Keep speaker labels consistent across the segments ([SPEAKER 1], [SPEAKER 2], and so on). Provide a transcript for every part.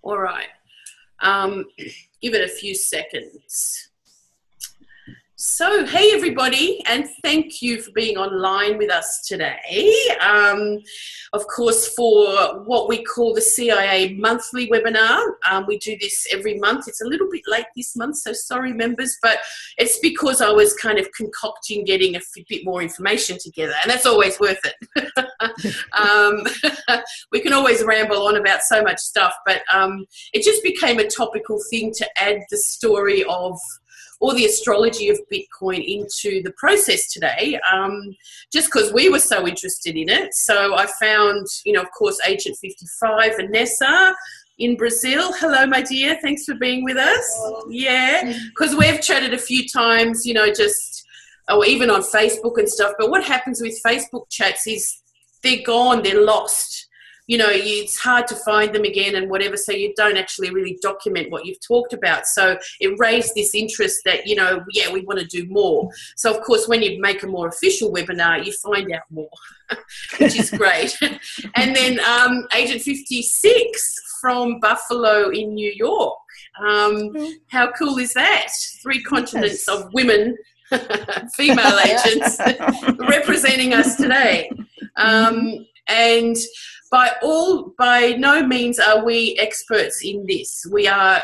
[SPEAKER 1] All right. Give it a few seconds. So, hey everybody, and thank you for being online with us today. Of course, for what we call the CIA monthly webinar. We do this every month. It's a little bit late this month, so sorry members, but it's because I was kind of concocting getting a bit more information together, and that's always worth it. We can always ramble on about so much stuff, but it just became a topical thing to add the story of or the astrology of Bitcoin into the process today, just because we were so interested in it. So I found, of course, Agent 55, Vanessa in Brazil. Hello, my dear. Thanks for being with us. Yeah, because we've chatted a few times, or even on Facebook and stuff. But what happens with Facebook chats is they're gone, they're lost. It's hard to find them again and whatever, so you don't actually really document what you've talked about. So it raised this interest that, we want to do more. So, of course, when you make a more official webinar, you find out more, which is great. And then Agent 56 from Buffalo in New York. How cool is that? 3 continents of women, female agents, representing us today. And by no means are we experts in this. We are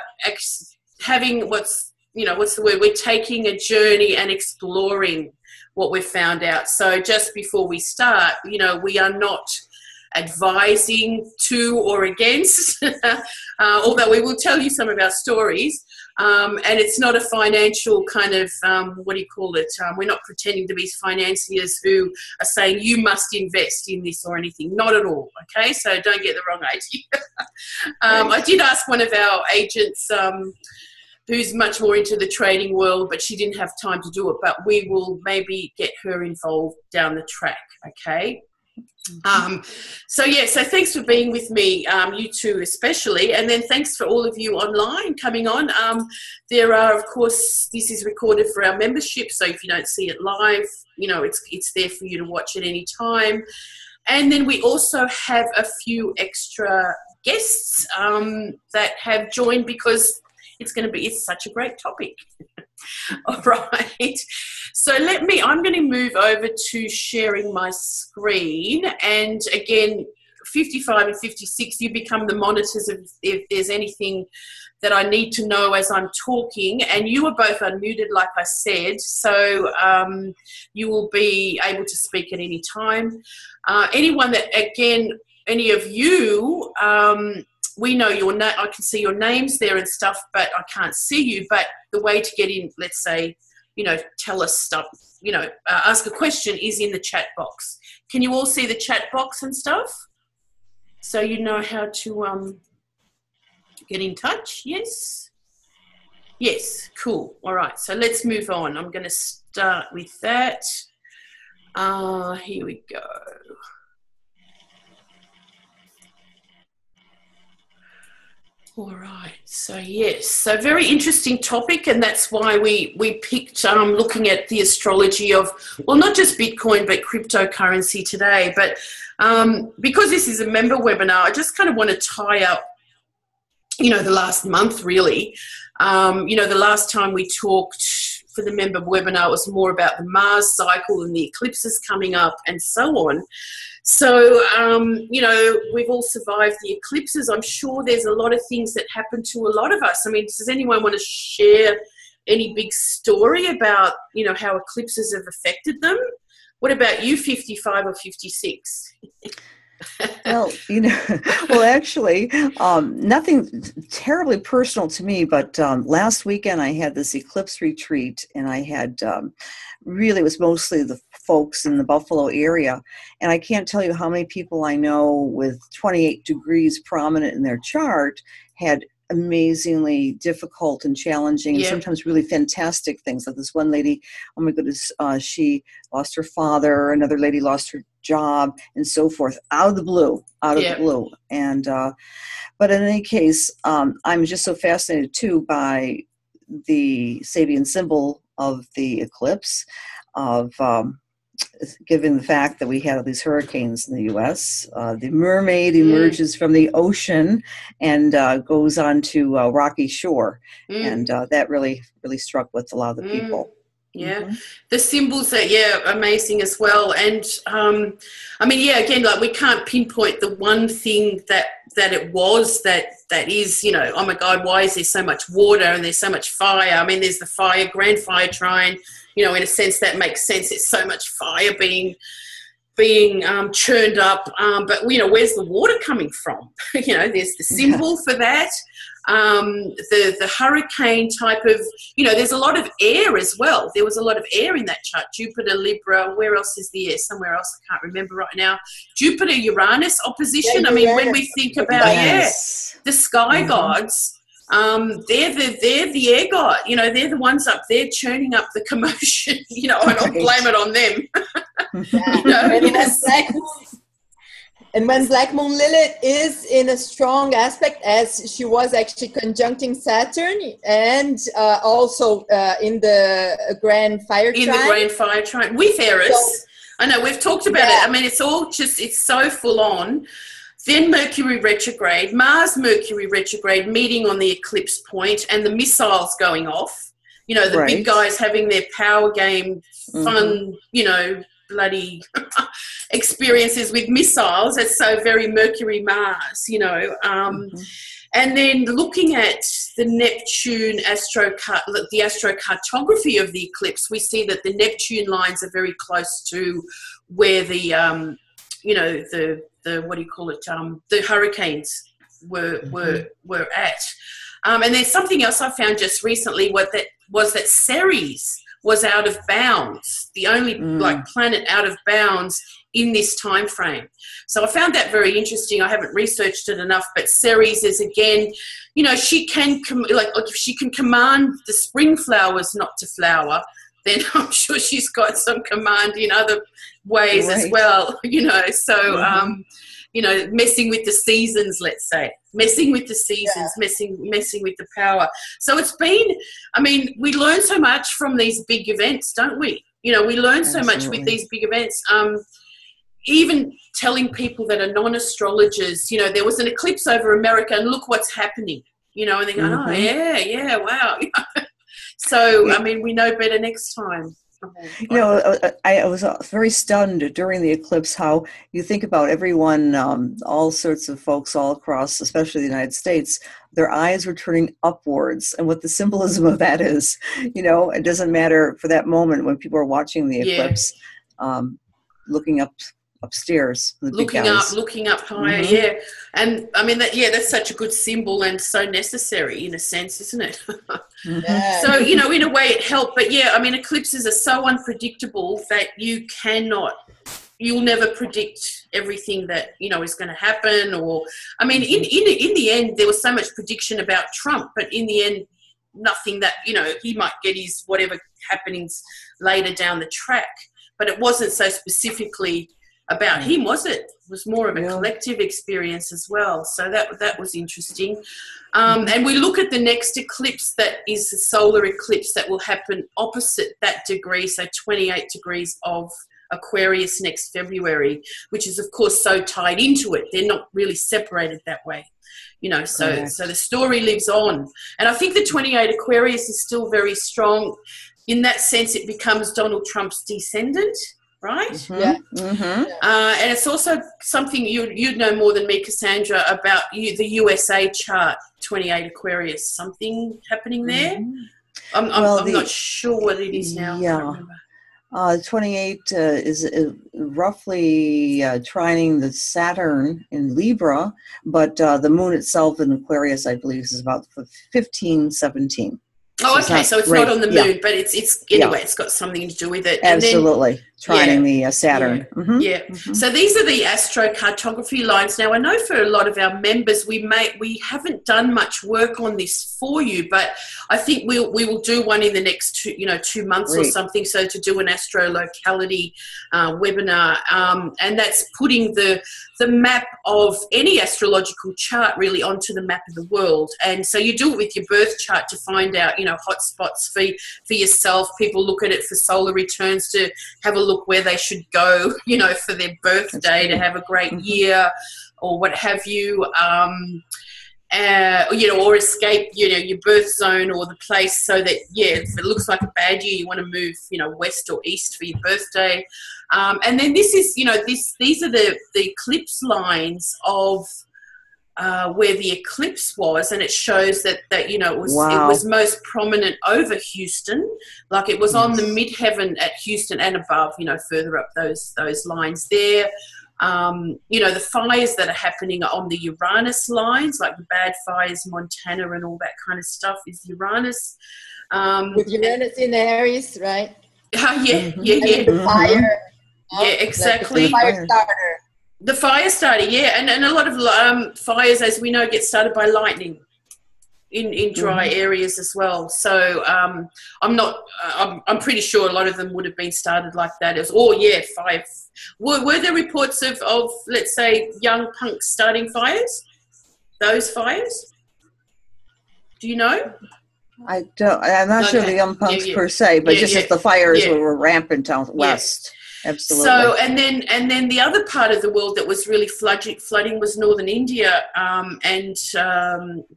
[SPEAKER 1] having what's the word? We're taking a journey and exploring what we've found out. So just before we start, we are not advising to or against, although we will tell you some of our stories. And it's not a financial kind of, we're not pretending to be financiers who are saying you must invest in this or anything. Not at all, okay? So don't get the wrong idea. I did ask one of our agents who's much more into the trading world, but she didn't have time to do it, but we will maybe get her involved down the track, okay? So thanks for being with me, you two especially, and then thanks for all of you online coming on. There are, of course, this is recorded for our membership, so if you don't see it live, it's there for you to watch at any time. And then we also have a few extra guests that have joined because it's such a great topic. All right. So I'm going to move over to sharing my screen. And again, 55 and 56, you become the monitors of if there's anything that I need to know as I'm talking. And you are both unmuted, like I said. So you will be able to speak at any time. Anyone that, again, any of you, we know your name. I can see your names there and stuff, but I can't see you. But the way to get in, let's say, tell us stuff, ask a question is in the chat box. Can you all see the chat box and stuff? So you know how to get in touch? Yes? Yes, cool. All right, so let's move on. I'm going to start with that. Here we go. All right, so yes, so very interesting topic, and that's why we picked looking at the astrology of, well, not just Bitcoin, but cryptocurrency today. But because this is a member webinar, I just kind of want to tie up, the last month really. The last time we talked for the member webinar was more about the Mars cycle and the eclipses coming up and so on. So, we've all survived the eclipses. I'm sure there's a lot of things that happen to a lot of us. I mean, does anyone want to share any big story about, how eclipses have affected them? What about you, 55 or 56?
[SPEAKER 2] Well, actually, nothing terribly personal to me, but last weekend I had this eclipse retreat, and I had it was mostly the folks in the Buffalo area, and I can't tell you how many people I know with 28 degrees prominent in their chart had amazingly difficult and challenging, and sometimes really fantastic things. Like this one lady, oh my goodness, she lost her father. Another lady lost her job, and so forth, out of the blue. And but in any case, I'm just so fascinated too by the Sabian symbol of the eclipse, of given the fact that we had all these hurricanes in the U.S. The mermaid emerges from the ocean and goes on to rocky shore. And that really struck with a lot of the people.
[SPEAKER 1] Yeah, the symbols are amazing as well. And again, like we can't pinpoint the one thing that it was that is, oh my God, why is there so much water and there's so much fire? I mean, there's the grand fire trine, in a sense that makes sense. It's so much fire being churned up, but where's the water coming from? There's the symbol for that. The hurricane type of, there's a lot of air as well. There was a lot of air in that chart. Jupiter, Libra, where else is the air? Somewhere else, I can't remember right now. Jupiter, Uranus opposition.
[SPEAKER 3] Yeah,
[SPEAKER 1] I mean, when we think about, the sky gods, they're the air god. They're the ones up there churning up the commotion, and I'll blame it on them.
[SPEAKER 3] And when Black Moon Lilith is in a strong aspect, as she was actually conjuncting Saturn, and also in the Grand Fire Trine.
[SPEAKER 1] In the Grand Fire Trine with Eris. So, I know, we've talked about it. I mean, it's so full on. Then Mercury retrograde, Mars Mercury retrograde, meeting on the eclipse point, and the missiles going off. The big guys having their power game, fun, bloody experiences with missiles. It's so very Mercury Mars, and then looking at the Neptune the astrocartography of the eclipse, we see that the Neptune lines are very close to where the the what do you call it, the hurricanes were at. And there's something else I found just recently, that Ceres was out of bounds, the only planet out of bounds in this time frame. So I found that very interesting. I haven't researched it enough, but Ceres is, again, she can if she can command the spring flowers not to flower, then I'm sure she's got some command in other ways as well. So messing with the seasons, let's say, messing with the seasons, messing with the power. So it's been, we learn so much from these big events, don't we? We learn so much with these big events. Even telling people that are non-astrologers, there was an eclipse over America and look what's happening, and they're going, oh, yeah, wow. So, we know better next time.
[SPEAKER 2] I was very stunned during the eclipse how you think about everyone, all sorts of folks all across, especially the United States, their eyes were turning upwards. And what the symbolism of that is, it doesn't matter for that moment when people are watching the eclipse, looking upstairs, looking
[SPEAKER 1] up higher, and that's such a good symbol and so necessary in a sense, isn't it? So in a way it helped, but eclipses are so unpredictable that you'll never predict everything that is going to happen. Or in the end there was so much prediction about Trump, but in the end nothing that he might get his whatever happenings later down the track, but it wasn't so specifically about him, was it? It was more of a collective experience as well. So that was interesting. And we look at the next eclipse, that is the solar eclipse that will happen opposite that degree, so 28 degrees of Aquarius next February, which is, of course, so tied into it. They're not really separated that way. So the story lives on. And I think the 28 Aquarius is still very strong. In that sense, it becomes Donald Trump's descendant. Right? And it's also something you'd know more than me, Cassandra, about the USA chart, 28 Aquarius. Something happening there? I'm not sure what it is now.
[SPEAKER 2] Yeah. 28 is roughly trining the Saturn in Libra, but the moon itself in Aquarius, I believe, is about 15, 17.
[SPEAKER 1] Oh, okay. So it's not on the moon, but it's anyway. It's got something to do with it.
[SPEAKER 2] Absolutely, trining the Saturn.
[SPEAKER 1] So these are the astrocartography lines. Now, I know for a lot of our members, we haven't done much work on this for you, but I think we will do one in the next 2 months or something. So to do an astrolocality webinar, and that's putting the map of any astrological chart really onto the map of the world. And so you do it with your birth chart to find out, hot spots for yourself. People look at it for solar returns to have a look where they should go, you know, for their birthday to have a great year or what have you. You know, or escape, you know, your birth zone or the place, so that, yeah, if it looks like a bad year, you want to move, you know, west or east for your birthday. And then this is, you know, these are the eclipse lines of where the eclipse was, and it shows that you know, it was most prominent over Houston, like it was on the midheaven at Houston and above, you know, further up those lines there. You know, the fires that are happening are on the Uranus lines, like the bad fires, Montana and all that kind of stuff is Uranus.
[SPEAKER 3] With Uranus in Aries, right?
[SPEAKER 1] Yeah.
[SPEAKER 3] Fire.
[SPEAKER 1] Yeah, exactly.
[SPEAKER 3] The fire starter.
[SPEAKER 1] The fire starter, yeah. And a lot of fires, as we know, get started by lightning in dry areas as well. So I'm pretty sure a lot of them would have been started like that. Fire. Were there reports of, let's say, young punks starting fires? Those fires? Do you know?
[SPEAKER 2] I'm not sure the young punks per se, but as the fires were rampant out west. Absolutely.
[SPEAKER 1] So, and then the other part of the world that was really flooding was northern India and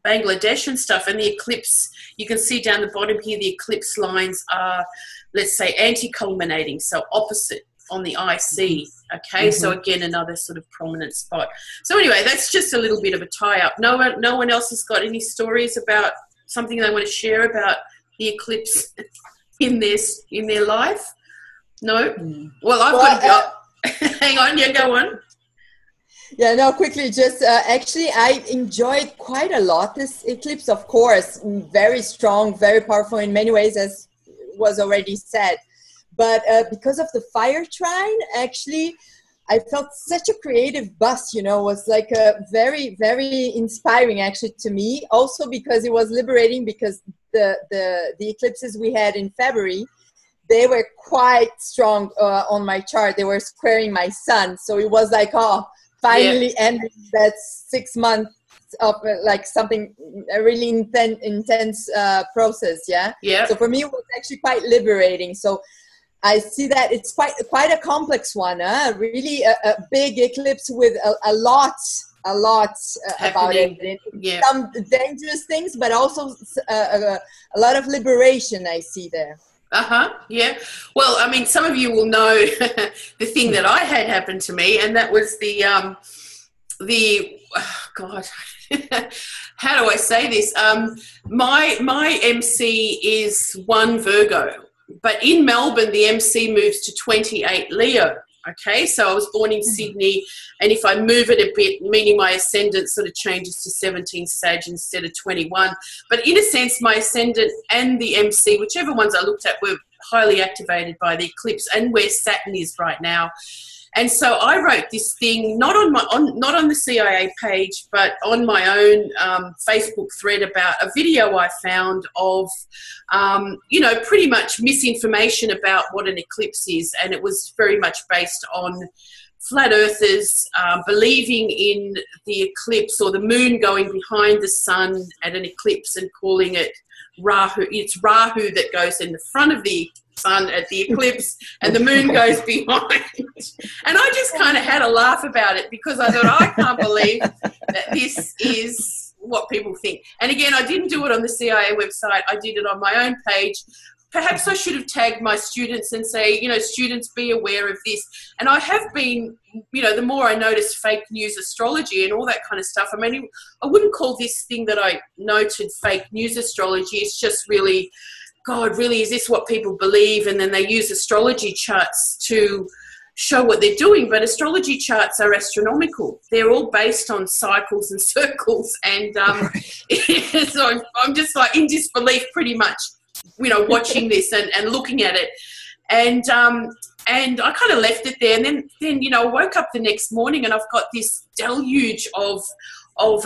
[SPEAKER 1] Bangladesh and stuff. And the eclipse, you can see down the bottom here, the eclipse lines are, let's say, anti-culminating, so opposite on the IC. Okay, so again, another sort of prominent spot. So anyway, that's just a little bit of a tie-up. No one else has got any stories about something they want to share about the eclipse in their life? No? Well, I've got hang on, go on.
[SPEAKER 3] Yeah, no, quickly, just actually, I enjoyed quite a lot this eclipse, of course, very strong, very powerful in many ways, as was already said. But because of the fire trine, actually, I felt such a creative bust, you know, it was like a very, very inspiring actually to me. Also because it was liberating, because the eclipses we had in February, they were quite strong on my chart. They were squaring my sun. So it was like, finally ending that 6 months of like something, a really intense process, yeah? So for me, it was actually quite liberating. So I see that it's quite a complex one, really a big eclipse with a lot about it. Some dangerous things, but also a lot of liberation I see there.
[SPEAKER 1] Yeah. Well, I mean, some of you will know the thing that I had happen to me, and that was God, how do I say this? My MC is 1 Virgo, but in Melbourne, the MC moves to 28 Leo. Okay, so I was born in Sydney, and if I move it a bit, meaning my ascendant sort of changes to 17 Sag instead of 21. But in a sense, my ascendant and the MC, whichever ones I looked at, were highly activated by the eclipse and where Saturn is right now. And so I wrote this thing, not on the CIA page, but on my own Facebook thread about a video I found of, you know, pretty much misinformation about what an eclipse is. And it was very much based on flat earthers believing in the eclipse or the moon going behind the sun at an eclipse and calling it Rahu. It's Rahu that goes in the front of the sun at the eclipse and the moon goes behind. And I just kind of had a laugh about it because I thought, I can't believe that this is what people think. And again, I didn't do it on the CIA website. I did it on my own page. Perhaps I should have tagged my students and say, you know, students, be aware of this. And I have been, you know, the more I notice fake news astrology and all that kind of stuff, I mean, I wouldn't call this thing that I noted fake news astrology. It's just really, God, really, is this what people believe? And then they use astrology charts to show what they're doing. But astrology charts are astronomical. They're all based on cycles and circles. And so I'm just like in disbelief pretty much, you know, watching this and looking at it. And I kind of left it there. And then, you know, I woke up the next morning and I've got this deluge of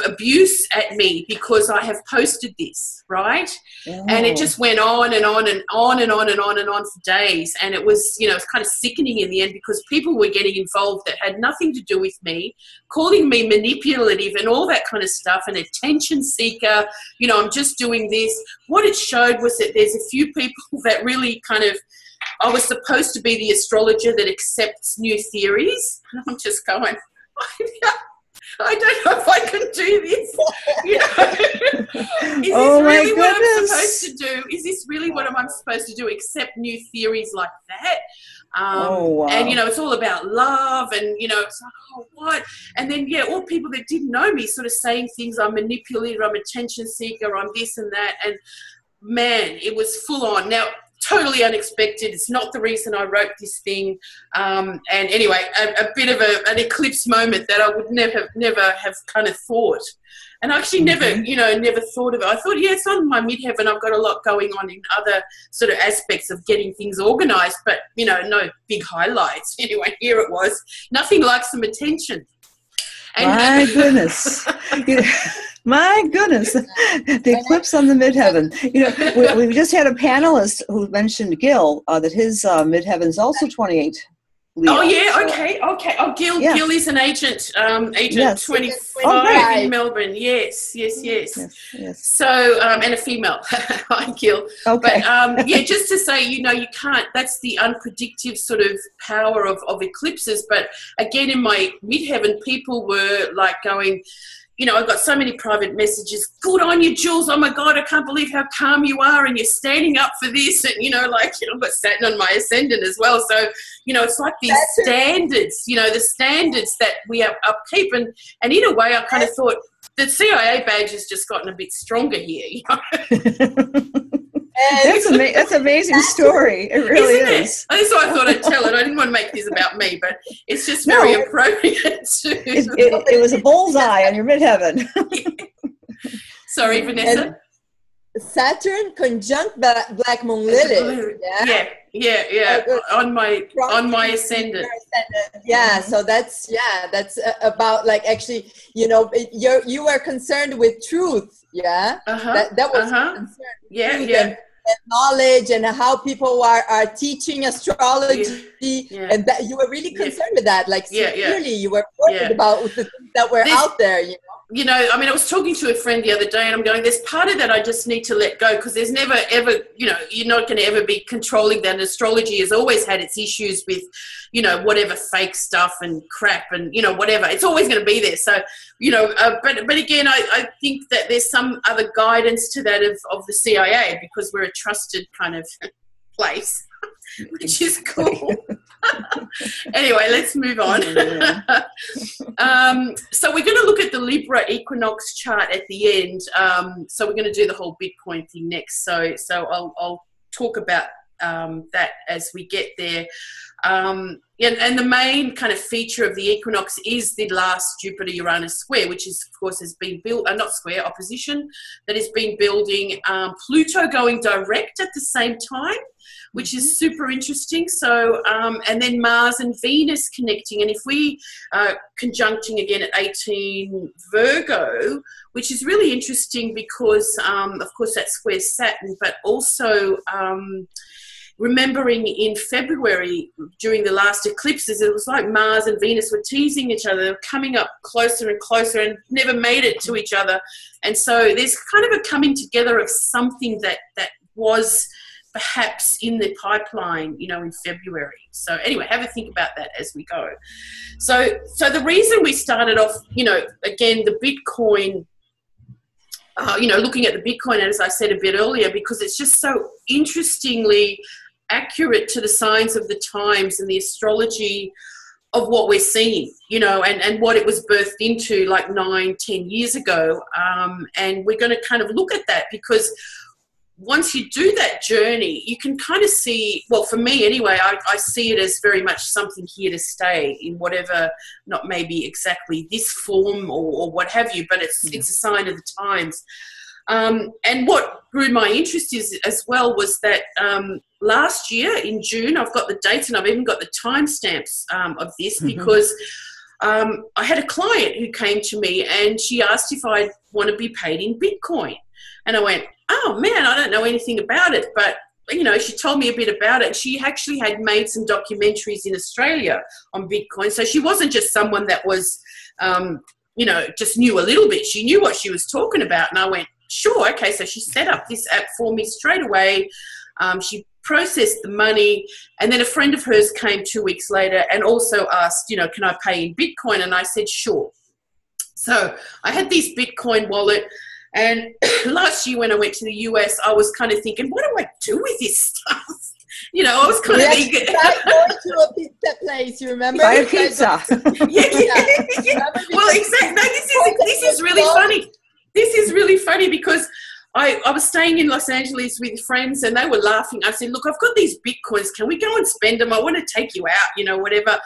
[SPEAKER 1] abuse at me because I have posted this, right? Oh. And it just went on and on and on and on and on and on for days. And it was, you know, it's kind of sickening in the end because people were getting involved that had nothing to do with me, calling me manipulative and all that kind of stuff, an attention seeker, you know, I'm just doing this. What it showed was that there's a few people that really kind of I was supposed to be the astrologer that accepts new theories. And I'm just going, I don't know if I can do this. You know? Is this really what I'm supposed to do? Is this really what I'm supposed to do? Accept new theories like that?
[SPEAKER 2] Wow.
[SPEAKER 1] And, you know, it's all about love and, you know, it's like, oh, what? And then, yeah, all people that didn't know me sort of saying things, I'm manipulative, I'm attention seeker, I'm this and that. And, man, it was full on. Now, totally unexpected. It's not the reason I wrote this thing. And anyway, a bit of an eclipse moment that I would never have kind of thought. And I actually never thought of it. I thought, yeah, it's on my midheaven. I've got a lot going on in other sort of aspects of getting things organized, but, you know, no big highlights. Anyway, here it was. Nothing like some attention. And,
[SPEAKER 2] my goodness. My goodness, the eclipse on the midheaven. You know, we just had a panelist who mentioned Gil, that his midheaven is also 28. Leo,
[SPEAKER 1] oh yeah, okay. Oh, Gil is an agent,
[SPEAKER 2] yes.
[SPEAKER 1] 25 in Melbourne. Yes. So, and a female. Hi, Gil.
[SPEAKER 2] Okay.
[SPEAKER 1] But yeah, just to say, you know, you can't. That's the unpredictive sort of power of eclipses. But again, in my midheaven, people were like going, you know, I got so many private messages. Good on you, Jules. Oh my God, I can't believe how calm you are, and you're standing up for this. And, you know, like, you know, I've got Saturn on my ascendant as well. So, you know, it's like these standards, you know, the standards that we upkeep. And in a way, I kind of thought the CIA badge has just gotten a bit stronger here. You know?
[SPEAKER 2] That's an amazing story. It really is.
[SPEAKER 1] That's why I thought I'd tell it. I didn't want to make this about me, but it's just very appropriate too.
[SPEAKER 2] It was a bullseye on your midheaven.
[SPEAKER 1] Sorry, Vanessa.
[SPEAKER 3] And Saturn conjunct Black Moon Lilith.
[SPEAKER 1] Yeah. On my ascendant.
[SPEAKER 3] Yeah, so that's about, like, actually, you know, you were concerned with truth. Yeah, that was concerned.
[SPEAKER 1] Yeah.
[SPEAKER 3] And knowledge and how people are teaching astrology, and that you were really concerned with that. Like, clearly you were worried about the things that were out there. You know,
[SPEAKER 1] I mean, I was talking to a friend the other day, and I'm going, there's part of that I just need to let go, because there's never, ever, you know, you're not going to ever be controlling that. And astrology has always had its issues with, you know, whatever fake stuff and crap and, you know, whatever. It's always going to be there. So, you know, but again, I think that there's some other guidance to that of the CIA, because we're a trusted kind of place, which is cool. Anyway, let's move on. So we're going to look at the Libra Equinox chart at the end. So we're going to do the whole Bitcoin thing next. So I'll talk about that as we get there. And the main kind of feature of the equinox is the last Jupiter-Uranus square, which is, of course, has been built, not square, opposition, that has been building. Pluto going direct at the same time, which is super interesting. So, and then Mars and Venus connecting. And if we conjuncting again at 18 Virgo, which is really interesting because, of course, that squares Saturn, but also remembering in February during the last eclipses, it was like Mars and Venus were teasing each other. They were coming up closer and closer and never made it to each other. And so there's kind of a coming together of something that was perhaps in the pipeline, you know, in February. So anyway, have a think about that as we go. So the reason we started off, you know, again, the Bitcoin, you know, looking at the Bitcoin, as I said a bit earlier, because it's just so interestingly accurate to the signs of the times and the astrology of what we're seeing, you know, and what it was birthed into like 9-10 years ago. And we're going to kind of look at that, because once you do that journey, you can kind of see, well, for me anyway, I see it as very much something here to stay in whatever, not maybe exactly this form or what have you, but it's a sign of the times. And what grew my interest as well was that last year in June, I've got the dates and I've even got the timestamps of this, because I had a client who came to me and she asked if I'd want to be paid in Bitcoin. And I went, oh man, I don't know anything about it. But, you know, she told me a bit about it. She actually had made some documentaries in Australia on Bitcoin. So she wasn't just someone that was, you know, just knew a little bit. She knew what she was talking about. And I went, sure, okay. So she set up this app for me straight away. She processed the money, and then a friend of hers came 2 weeks later and also asked, you know, can I pay in Bitcoin? And I said, sure. So I had this Bitcoin wallet, and last year when I went to the US, I was kind of thinking, what do I do with this stuff? You know, I was kind of eager.
[SPEAKER 3] Going to a pizza place, you remember?
[SPEAKER 2] Buy a pizza.
[SPEAKER 1] Yeah. Well, exactly. No, this is really funny. This is really funny because I was staying in Los Angeles with friends, and they were laughing. I said, look, I've got these Bitcoins. Can we go and spend them? I want to take you out, you know, whatever.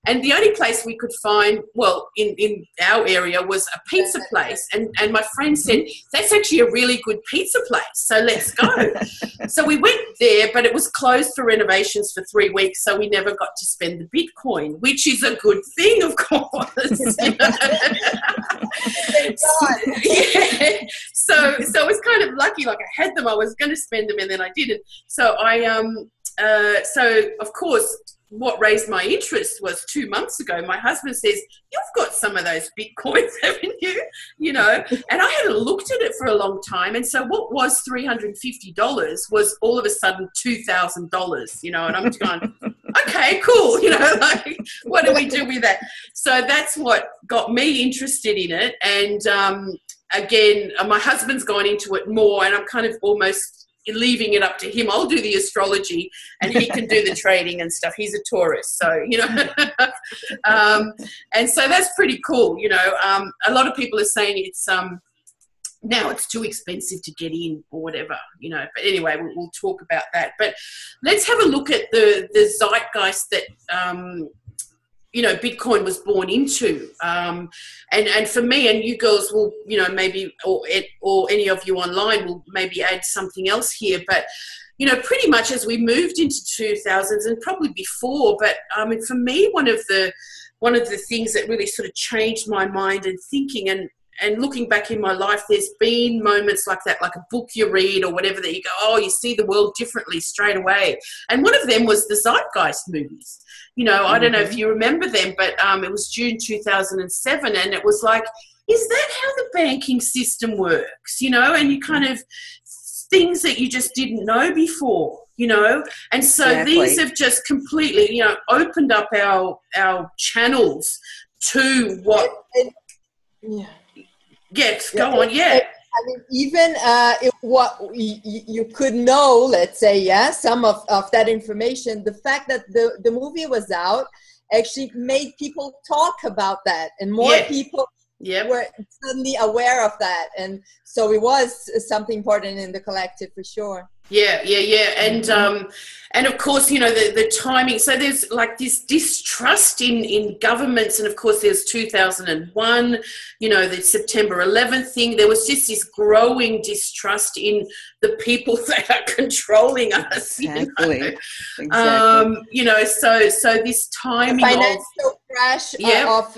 [SPEAKER 1] And the only place we could find, well, in our area was a pizza place. And my friend said, that's actually a really good pizza place, so let's go. So we went there, but it was closed for renovations for 3 weeks, so we never got to spend the Bitcoin, which is a good thing, of course. You know?
[SPEAKER 3] Thank God.
[SPEAKER 1] Yeah. So it was kind of lucky, like I had them, I was going to spend them, and then I didn't. So so of course, what raised my interest was 2 months ago, my husband says, you've got some of those Bitcoins, haven't you? You know, and I hadn't looked at it for a long time. And so what was $350 was all of a sudden $2,000, you know, and I'm going, okay, cool. You know, like, what do we do with that? So that's what got me interested in it. And again, my husband's gone into it more, and I'm kind of almost leaving it up to him. I'll do the astrology and he can do the trading and stuff. He's a Taurus, so, you know. And so that's pretty cool, you know. A lot of people are saying it's now it's too expensive to get in or whatever, you know. But anyway, we'll talk about that. But let's have a look at the zeitgeist that you know, Bitcoin was born into. And for me, and you girls will, you know, maybe, or any of you online will maybe add something else here, but, you know, pretty much as we moved into 2000s and probably before, but for me, one of the things that really sort of changed my mind and thinking, and looking back in my life, there's been moments like that, like a book you read or whatever, that you go, oh, you see the world differently straight away. And one of them was the Zeitgeist movies. You know, I don't know if you remember them, but it was June 2007, and it was like, is that how the banking system works? You know, and you kind of, things that you just didn't know before, you know. And so these have just completely, you know, opened up our channels to what... Yes, go on, yeah.
[SPEAKER 3] I mean, even what you could know, let's say, some of that information, the fact that the movie was out actually made people talk about that, and more people were suddenly aware of that. And so it was something important in the collective for sure.
[SPEAKER 1] Yeah. And of course, you know, the timing. So there's like this distrust in governments. And of course, there's 2001, you know, the September 11th thing. There was just this growing distrust in the people that are controlling us.
[SPEAKER 2] Exactly.
[SPEAKER 1] You know, you know, so this timing,
[SPEAKER 3] the financial crash of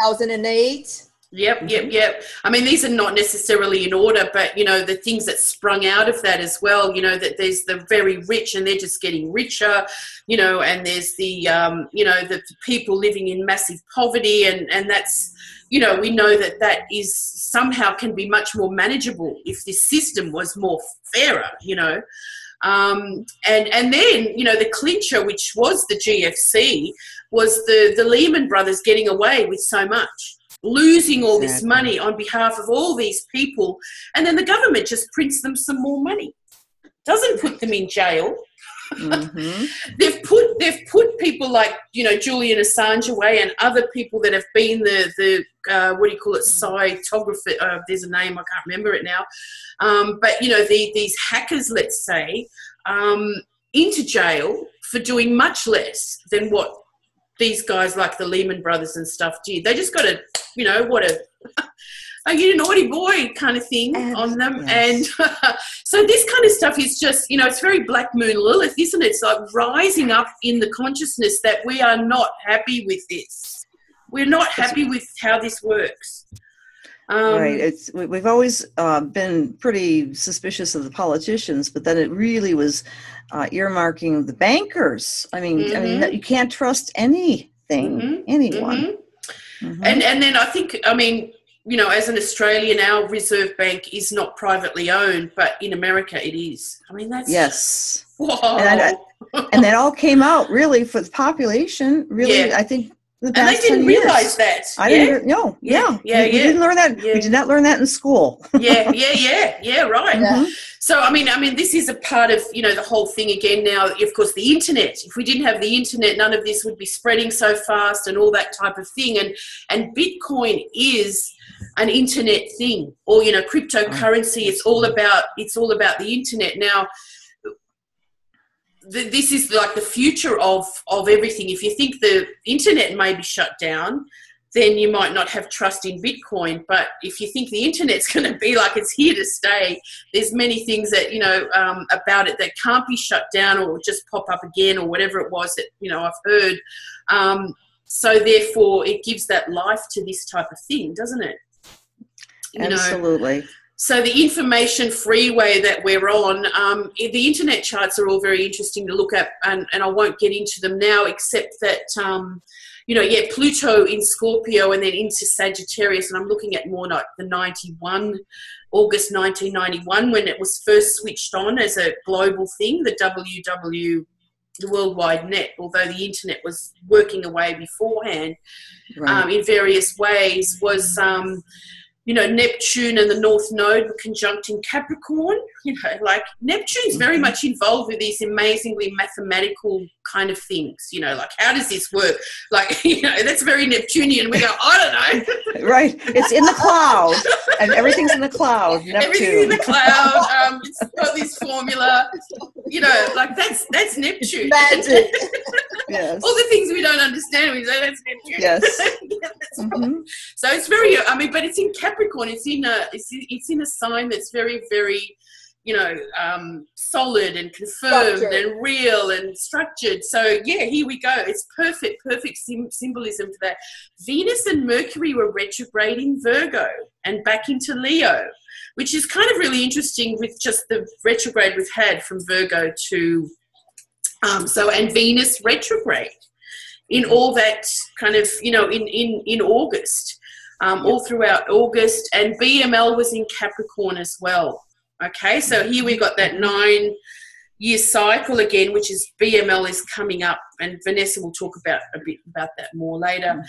[SPEAKER 3] 2008.
[SPEAKER 1] Yep. I mean, these are not necessarily in order, but, you know, the things that sprung out of that as well, you know, that there's the very rich and they're just getting richer, you know, and there's the, you know, the people living in massive poverty, and that's, you know, we know that is somehow can be much more manageable if this system was more fairer, you know. And then, you know, the clincher, which was the GFC, was the Lehman Brothers getting away with so much, losing all this money on behalf of all these people, and then the government just prints them some more money, doesn't put them in jail. They've put people like, you know, Julian Assange away, and other people that have been the what do you call it, cytographer, there's a name, I can't remember it now, but, you know, these hackers, let's say, into jail for doing much less than what these guys like the Lehman Brothers and stuff did. They just got a, you know, you naughty boy kind of thing on them. And so this kind of stuff is just, you know, it's very Black Moon Lilith, isn't it? It's like rising up in the consciousness that we are not happy with this. We're not happy with how this works.
[SPEAKER 2] Right. We've always been pretty suspicious of the politicians, but then it really was earmarking the bankers. I mean, you can't trust anything, anyone.
[SPEAKER 1] And then I think, I mean, you know, as an Australian, our Reserve Bank is not privately owned, but in America it is. I mean, that's Whoa.
[SPEAKER 2] And that all came out really for the population. Really, I think.
[SPEAKER 1] And they didn't realize that.
[SPEAKER 2] I didn't. No. Yeah. We didn't learn that. Yeah. We did not learn that in school.
[SPEAKER 1] Yeah. Right.
[SPEAKER 2] Mm-hmm.
[SPEAKER 1] So I mean, this is a part of the whole thing again. Now, of course, the internet. If we didn't have the internet, none of this would be spreading so fast and all that type of thing. And Bitcoin is an internet thing, or cryptocurrency. It's all about the internet now. This is like the future of everything. If you think the internet may be shut down, then you might not have trust in Bitcoin. But if you think the internet's going to be like it's here to stay, there's many things that, about it that can't be shut down or just pop up again or whatever it was that, I've heard. So therefore it gives that life to this type of thing, doesn't it?
[SPEAKER 2] Absolutely.
[SPEAKER 1] So the information freeway that we're on, the internet charts are all very interesting to look at, and I won't get into them now, except that, Pluto in Scorpio and then into Sagittarius, and I'm looking at more like the August 1991, when it was first switched on as a global thing, the World Wide Net, although the internet was working away beforehand,
[SPEAKER 2] right.
[SPEAKER 1] In various ways, was... Neptune and the North Node were conjunct in Capricorn. Like Neptune's very much involved with these amazingly mathematical kind of things. Like how does this work? Like, that's very Neptunian. We go, I don't know.
[SPEAKER 2] Right. It's in the cloud, and everything's in the cloud. Neptune.
[SPEAKER 1] Everything's in the cloud. It's got this formula. Like that's Neptune.
[SPEAKER 3] Magic.
[SPEAKER 1] Yes. All the things we don't understand, we say that's Neptune.
[SPEAKER 2] Yes.
[SPEAKER 1] Right. So it's very, but it's in Capricorn. It's in a sign that's very, very, solid and confirmed and real and structured. So here we go. It's perfect symbolism for that. Venus and Mercury were retrograde in Virgo and back into Leo, which is kind of really interesting with just the retrograde we've had from Virgo to, and Venus retrograde in all that kind of, in August, all throughout August, and BML was in Capricorn as well. Okay, so here we got that 9-year cycle again, which is BML is coming up, and Vanessa will talk a bit about that more later.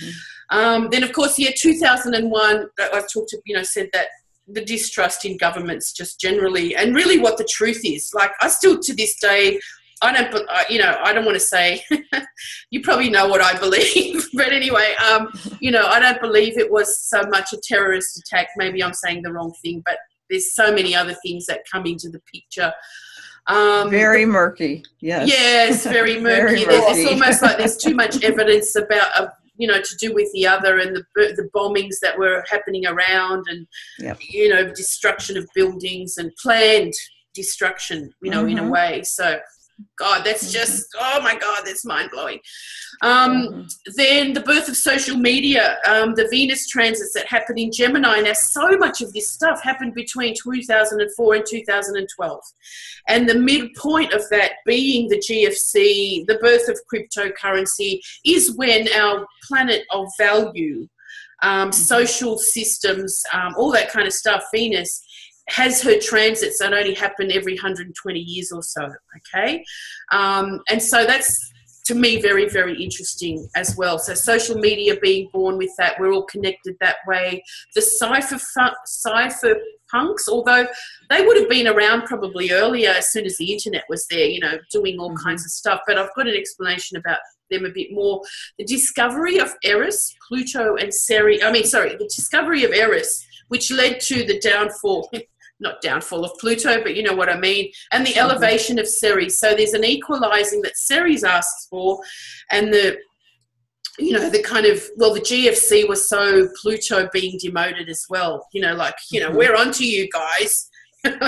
[SPEAKER 1] Then, of course, 2001, I've said that the distrust in governments just generally, and really what the truth is. Like, I still to this day, I don't want to say, you probably know what I believe, but anyway, I don't believe it was so much a terrorist attack. Maybe I'm saying the wrong thing, but there's so many other things that come into the picture.
[SPEAKER 2] Very murky, yes.
[SPEAKER 1] Yes, very murky. It's almost like there's too much evidence about, to do with the other, and the bombings that were happening around, and, destruction of buildings and planned destruction, in a way. So, God, that's just, oh my God, that's mind-blowing. Then the birth of social media, the Venus transits that happened in Gemini. Now, so much of this stuff happened between 2004 and 2012. And the midpoint of that being the GFC, the birth of cryptocurrency, is when our planet of value, social systems, all that kind of stuff, Venus, has her transits that only happen every 120 years or so, okay? And so that's, to me, very, very interesting as well. So social media being born with that, we're all connected that way. The cypherpunks, although they would have been around probably earlier as soon as the internet was there, doing all kinds of stuff. But I've got an explanation about them a bit more. The discovery of Eris, Pluto and the discovery of Eris, which led to the not downfall of Pluto, but you know what I mean, and the elevation of Ceres. So there's an equalizing that Ceres asks for, and the GFC was so Pluto being demoted as well, we're onto you guys.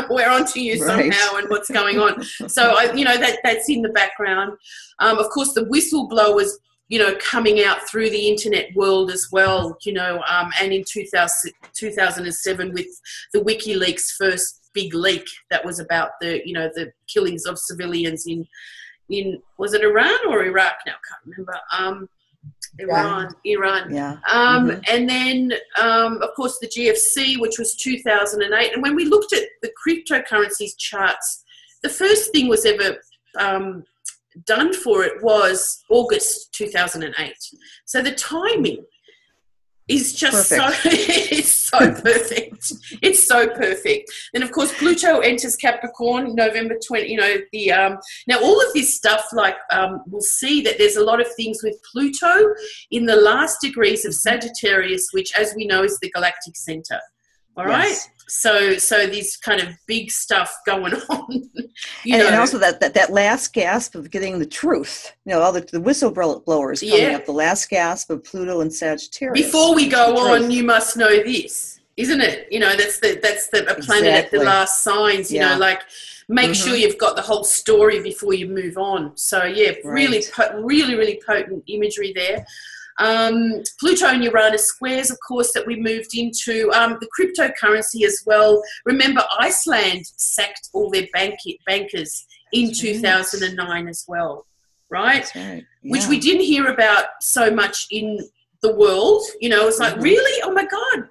[SPEAKER 1] We're onto you somehow, and what's going on. So, that's in the background. Of course, the whistleblowers, coming out through the internet world as well, and in 2007 with the WikiLeaks first big leak that was about the killings of civilians in was it Iran or Iraq? Now I can't remember. Iran.
[SPEAKER 2] Yeah.
[SPEAKER 1] And then, of course, the GFC, which was 2008. And when we looked at the cryptocurrencies charts, the first thing was ever done for it was August 2008. So the timing is just
[SPEAKER 2] perfect.
[SPEAKER 1] it's so perfect. It's so perfect. And of course, Pluto enters Capricorn November 20. Now all of this stuff, we'll see that there's a lot of things with Pluto in the last degrees of Sagittarius, which, as we know, is the galactic center. All right.
[SPEAKER 2] Yes.
[SPEAKER 1] So this kind of big stuff going on.
[SPEAKER 2] And also that last gasp of getting the truth. All the whistleblowers coming up. The last gasp of Pluto and Sagittarius.
[SPEAKER 1] Before we go on, you must know this, isn't it? That's a planet at the last signs. Make sure you've got the whole story before you move on. So really potent imagery there. Pluto and Uranus squares, of course, that we moved into. The cryptocurrency as well. Remember, Iceland sacked all their bankers in 2009 as well, right?
[SPEAKER 2] That's right. Yeah.
[SPEAKER 1] Which we didn't hear about so much in the world. It's like, really? Oh my God.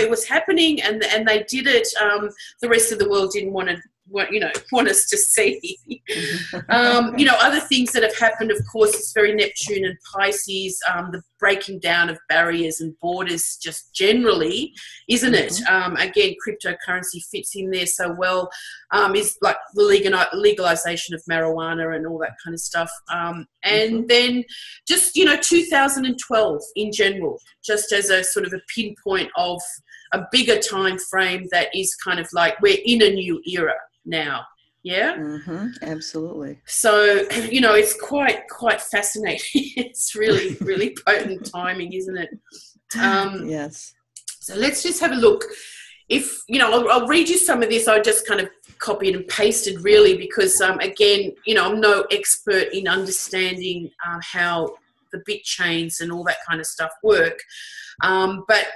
[SPEAKER 1] It was happening and they did it. The rest of the world didn't want us to see. Other things that have happened, of course, is very Neptune and Pisces, the breaking down of barriers and borders just generally, isn't it? Again, cryptocurrency fits in there so well. Is like the legalization of marijuana and all that kind of stuff. And then just, 2012 in general, just as a sort of a pinpoint of a bigger time frame that is kind of like we're in a new era now.
[SPEAKER 2] Absolutely.
[SPEAKER 1] So it's quite fascinating. It's really really potent timing, isn't it?
[SPEAKER 2] Yes.
[SPEAKER 1] So let's just have a look. If I'll read you some of this. I just kind of copied and pasted really because again, I'm no expert in understanding how the bit chains and all that kind of stuff work, but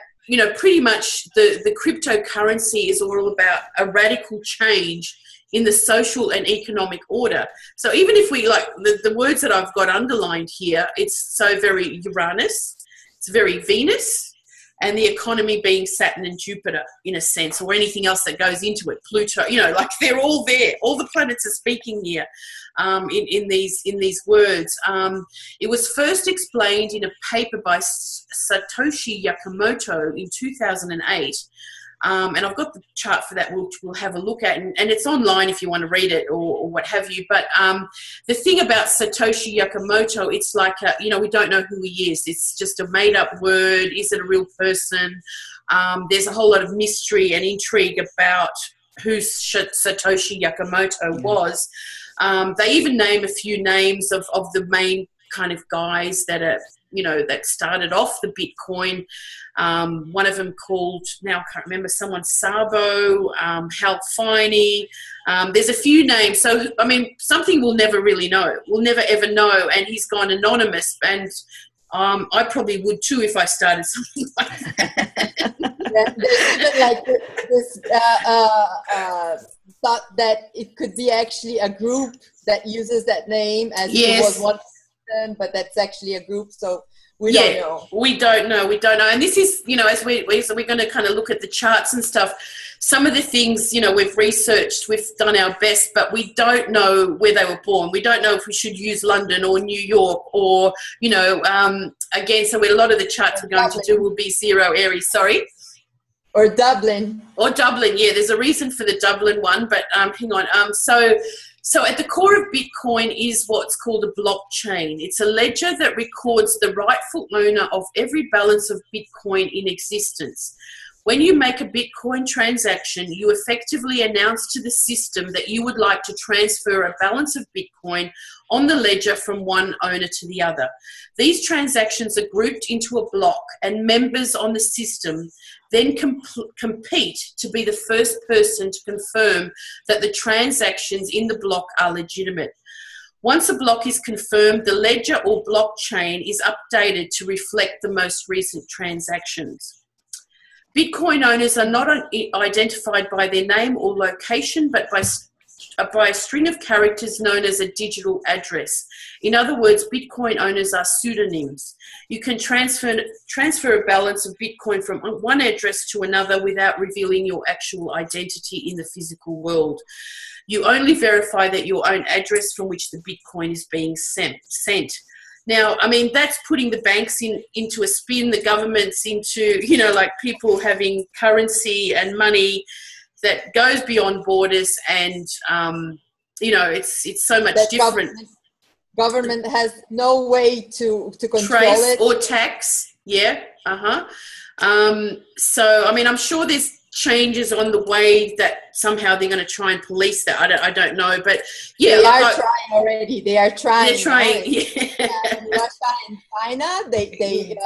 [SPEAKER 1] pretty much the cryptocurrency is all about a radical change in the social and economic order. So even if we the words that I've got underlined here, it's so very Uranus, it's very Venus, and the economy being Saturn and Jupiter in a sense, or anything else that goes into it. Pluto, they're all there. All the planets are speaking here in these words. It was first explained in a paper by Satoshi Nakamoto in 2008. And I've got the chart for that we'll have a look at, and it's online if you want to read it or what have you. But the thing about Satoshi Nakamoto, it's like, we don't know who he is. It's just a made-up word. Is it a real person? There's a whole lot of mystery and intrigue about who Satoshi Nakamoto was. They even name a few names of the main kind of guys that are, that started off the Bitcoin. One of them called, now I can't remember, someone Sabo, Hal Finney. There's a few names. So, something we'll never really know. We'll never ever know. And he's gone anonymous. And I probably would too if I started something like that.
[SPEAKER 3] There's even like this thought that it could be actually a group that uses that name as it was one person, but that's actually a group. So we don't know. We don't know. And this is, as we're going to kind of look at the charts and stuff, some of the things, we've researched, we've done our best, but we don't know where they were born. We don't know if we should use London or New York or, again, so a lot of the charts we're going to do will be zero Aries. Sorry? Or Dublin.
[SPEAKER 1] Yeah. There's a reason for the Dublin one, but hang on. So at the core of Bitcoin is what's called a blockchain. It's a ledger that records the rightful owner of every balance of Bitcoin in existence. When you make a Bitcoin transaction, you effectively announce to the system that you would like to transfer a balance of Bitcoin on the ledger from one owner to the other. These transactions are grouped into a block, and members on the system then compete to be the first person to confirm that the transactions in the block are legitimate. Once a block is confirmed, the ledger or blockchain is updated to reflect the most recent transactions. Bitcoin owners are not identified by their name or location, but by a string of characters known as a digital address. In other words, Bitcoin owners are pseudonyms. You can transfer a balance of Bitcoin from one address to another without revealing your actual identity in the physical world. You only verify that your own address from which the Bitcoin is being sent. Now, I mean, that's putting the banks into a spin, the governments into, you know, like people having currency and money that goes beyond borders, and, you know, it's so much different.
[SPEAKER 3] Government has no way to control
[SPEAKER 1] Trace
[SPEAKER 3] it.
[SPEAKER 1] Or tax, yeah, so, I mean, I'm sure there's changes on the way that somehow they're going to try and police that. I don't know, but yeah,
[SPEAKER 3] they are trying already. They are trying.
[SPEAKER 1] They're trying.
[SPEAKER 3] Yeah. Russia and China, they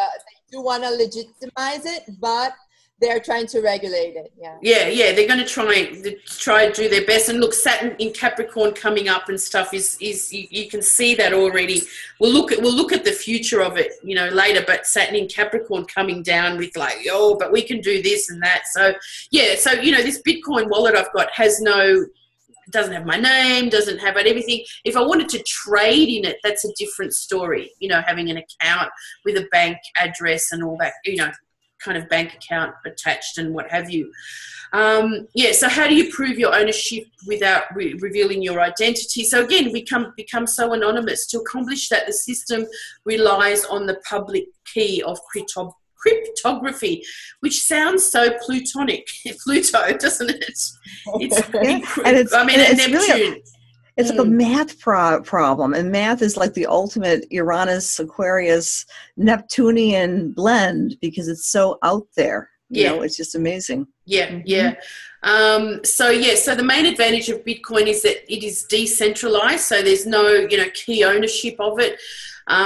[SPEAKER 3] do want to legitimize it, but they are trying to regulate it. Yeah.
[SPEAKER 1] They're going to try and do their best. And look, Saturn in Capricorn coming up and stuff is you can see that already. We'll look at the future of it, you know, later. But Saturn in Capricorn coming down with like, oh, but we can do this and that. So yeah, so you know, this Bitcoin wallet I've got doesn't have my name, doesn't have everything. If I wanted to trade in it, that's a different story. You know, having an account with a bank address and all that, you know, kind of bank account attached and what have you. So how do you prove your ownership without revealing your identity? So again, we become so anonymous. To accomplish that, the system relies on the public key of cryptography, which sounds so Plutonic. Pluto, doesn't it? It's Neptune.
[SPEAKER 2] It's like a math problem, and math is like the ultimate Uranus, Aquarius, Neptunian blend because it's so out there. You know, it's just amazing.
[SPEAKER 1] Yeah. So the main advantage of Bitcoin is that it is decentralized. So there's no, you know, key ownership of it.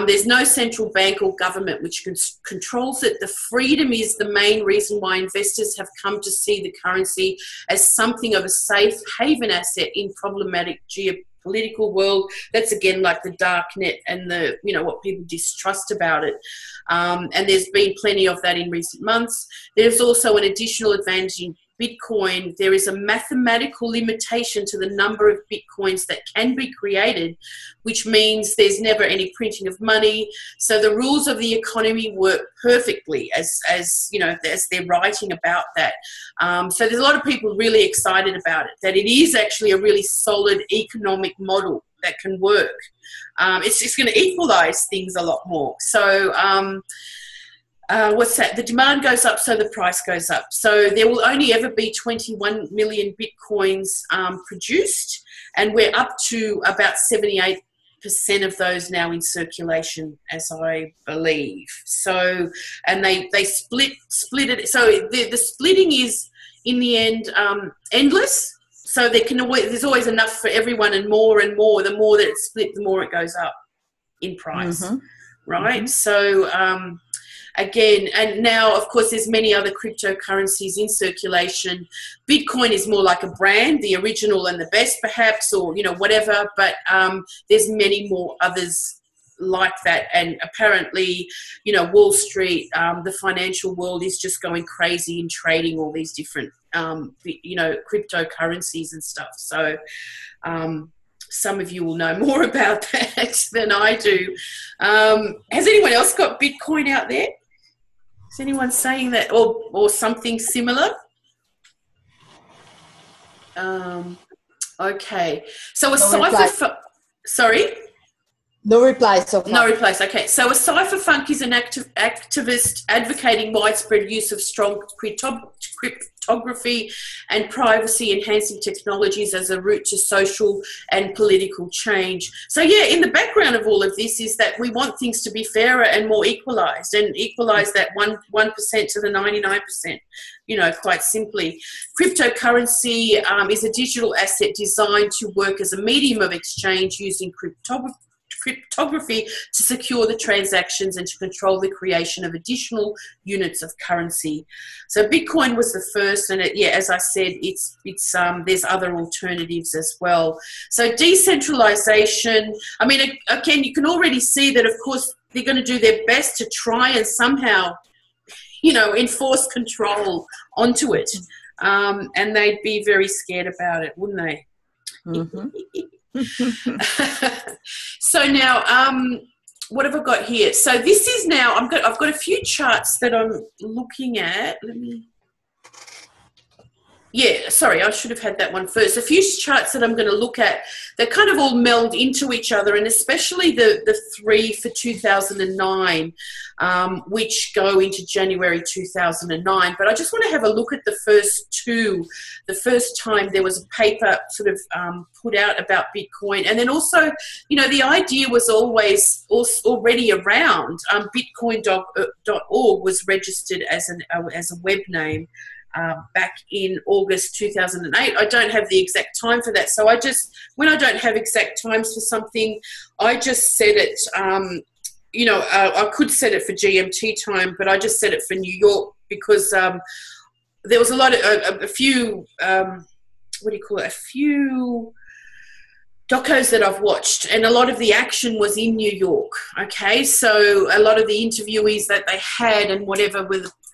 [SPEAKER 1] There's no central bank or government which controls it. The freedom is the main reason why investors have come to see the currency as something of a safe haven asset in problematic geopolitical world. That's again like the dark net and the, you know, what people distrust about it. And there's been plenty of that in recent months. There's also an additional advantage in Bitcoin. There is a mathematical limitation to the number of Bitcoins that can be created, which means there's never any printing of money. So the rules of the economy work perfectly as you know, as they're writing about that. So there's a lot of people really excited about it, that it is actually a really solid economic model that can work. It's just going to equalize things a lot more. So what's that? The demand goes up, so the price goes up. So there will only ever be 21 million Bitcoins produced, and we're up to about 78% of those now in circulation, as I believe. So, and they split it. So the splitting is in the end endless. So there's always enough for everyone, and more and more. The more that it's split, the more it goes up in price, right? So again, and now of course there's many other cryptocurrencies in circulation. Bitcoin is more like a brand, the original and the best perhaps, or you know, whatever, but there's many more others like that. And apparently, you know, Wall Street, the financial world is just going crazy in trading all these different you know, cryptocurrencies and stuff. So some of you will know more about that than I do. Has anyone else got Bitcoin out there? Is anyone saying that, or something similar? Okay. So a cipher... Sorry?
[SPEAKER 3] No replies so far.
[SPEAKER 1] No replies, okay. So a cypherpunk is an activist advocating widespread use of strong cryptography and privacy-enhancing technologies as a route to social and political change. So, yeah, in the background of all of this is that we want things to be fairer and more equalised, and equalise that 1% to the 99%, you know, quite simply. Cryptocurrency is a digital asset designed to work as a medium of exchange using cryptography to secure the transactions and to control the creation of additional units of currency. So Bitcoin was the first, and as I said, it's there's other alternatives as well. So decentralization, I mean, again, you can already see that, of course, they're going to do their best to try and somehow, you know, enforce control onto it. And they'd be very scared about it, wouldn't they? So now, what have I got here? So this is now, I've got a few charts that I'm looking at. Sorry, I should have had that one first. A few charts that I'm going to look at, they kind of all meld into each other, and especially the three for 2009, which go into January 2009. But I just want to have a look at the first two. The first time there was a paper sort of put out about Bitcoin, and then also, the idea was already around. Bitcoin.org was registered as a web name. Back in August 2008. I don't have the exact time for that. So when I don't have exact times for something, I just set it, I could set it for GMT time, but I just set it for New York because there was a few docos that I've watched, and a lot of the action was in New York. Okay, so a lot of the interviewees that they had and whatever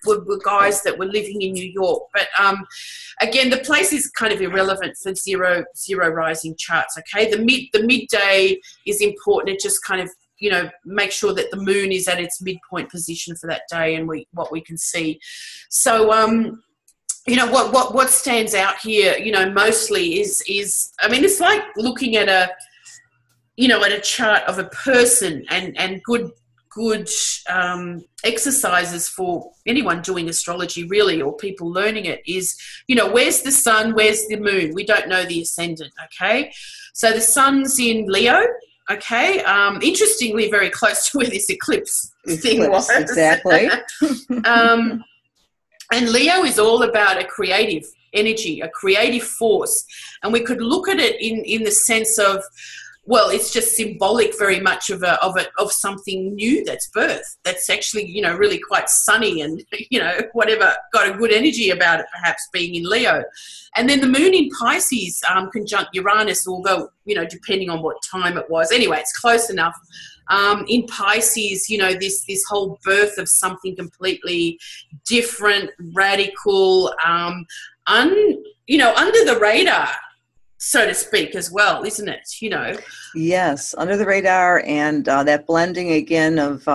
[SPEAKER 1] were guys that were living in New York. But again, the place is kind of irrelevant for zero rising charts. Okay, the midday is important. It just kind of make sure that the moon is at its midpoint position for that day, and what we can see. So what stands out here, mostly is it's like looking at a chart of a person, and good exercises for anyone doing astrology really, or people learning it, is where's the sun, where's the moon? We don't know the ascendant. Okay, so the sun's in Leo. Okay, interestingly very close to where this eclipse thing was. Exactly. And Leo is all about a creative energy, a creative force, and we could look at it in the sense of, well, it's just symbolic very much of something new that's birth, that's actually really quite sunny and whatever, got a good energy about it, perhaps being in Leo. And then the moon in Pisces conjunct Uranus, although depending on what time it was, anyway, it's close enough. In Pisces, this whole birth of something completely different, radical, under the radar, so to speak, as well, isn't it?
[SPEAKER 2] Yes, under the radar, and that blending again of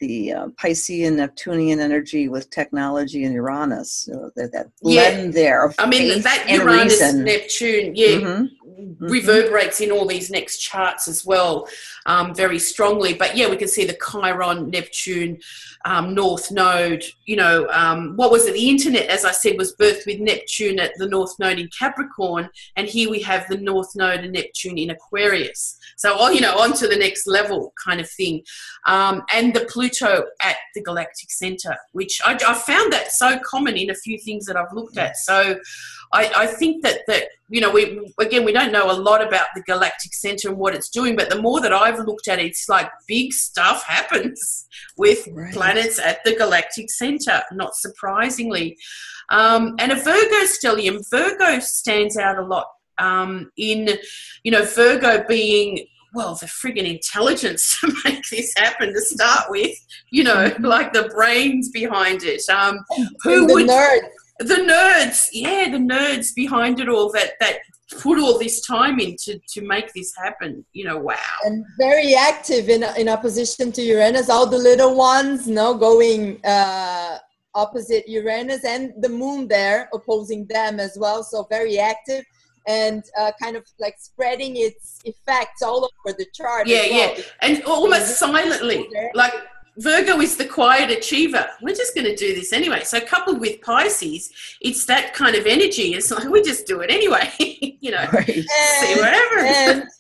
[SPEAKER 2] the Piscean Neptunian energy with technology and Uranus. So that blend there.
[SPEAKER 1] That Uranus Neptune, reverberates in all these next charts as well, very strongly. But we can see the Chiron Neptune North Node. What was it? The internet, as I said, was birthed with Neptune at the North Node in Capricorn, and here we have the North Node and Neptune in Aquarius. So, on to the next level kind of thing. And the Pluto at the galactic center, which I found that so common in a few things that I've looked at. So I think that we don't know a lot about the galactic center and what it's doing, but the more that I've looked at it, it's like big stuff happens with planets at the galactic center, not surprisingly. And a Virgo stellium, Virgo stands out a lot in Virgo being, well, the friggin' intelligence to make this happen to start with, like the brains behind it. The nerds behind it all that put all this time in to make this happen. Wow.
[SPEAKER 3] And very active in opposition to Uranus, all the little ones, going opposite Uranus, and the moon there opposing them as well. So very active. And kind of like spreading its effects all over the chart.
[SPEAKER 1] And almost silently, like Virgo is the quiet achiever. We're just going to do this anyway. So coupled with Pisces, it's that kind of energy. It's like, we just do it anyway, see what happens.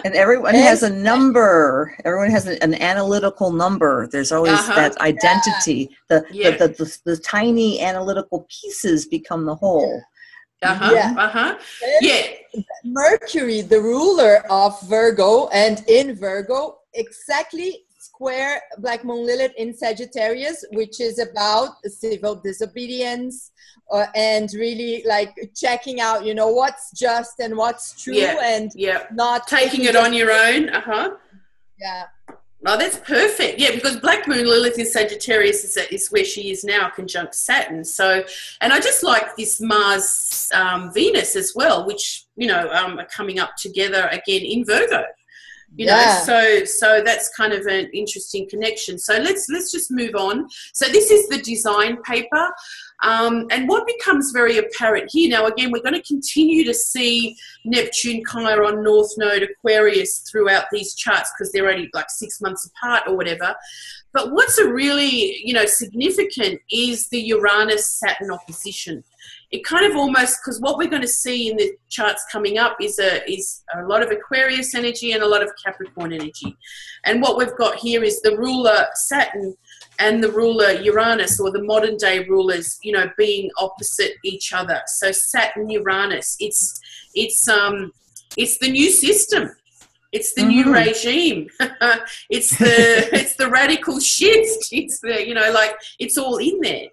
[SPEAKER 2] And everyone has a number. Everyone has an analytical number. There's always that identity. The tiny analytical pieces become the whole.
[SPEAKER 3] Mercury, the ruler of Virgo, and in Virgo, exactly square Black Moon Lilith in Sagittarius, which is about civil disobedience and really like checking out, what's just and what's true, and not
[SPEAKER 1] taking it on your own. Oh, that's perfect. Yeah, because Black Moon Lilith in Sagittarius is where she is now, conjunct Saturn. So, and I just like this Mars Venus as well, which, you know, are coming up together again in Virgo. You know, so that's kind of an interesting connection. So let's just move on. So this is the design paper. And what becomes very apparent here, now again, we're going to continue to see Neptune, Chiron, North Node, Aquarius throughout these charts because they're only like 6 months apart or whatever. But what's a really, you know, significant is the Uranus-Saturn opposition. It kind of almost, because what we're going to see in the charts coming up is a lot of Aquarius energy and a lot of Capricorn energy. And what we've got here is the ruler Saturn and the ruler Uranus, or the modern day rulers, you know, being opposite each other. So Saturn, Uranus, it's the new system. It's the new regime. it's the radical shift. It's the, you know, like it's all in there.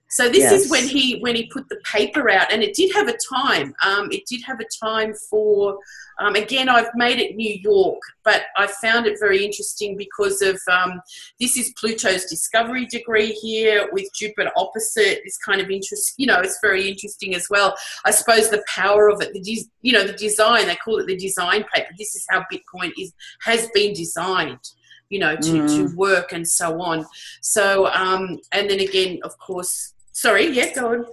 [SPEAKER 1] So this is when he put the paper out, and it did have a time. It did have a time for, again, I've made it New York, but I found it very interesting because of, this is Pluto's discovery degree here with Jupiter opposite. It's kind of interesting, you know, it's very interesting as well. I suppose the power of it, the design, they call it the design paper. This is how Bitcoin has been designed, you know, to work and so on. So, and then again, of course, sorry, yeah, go on.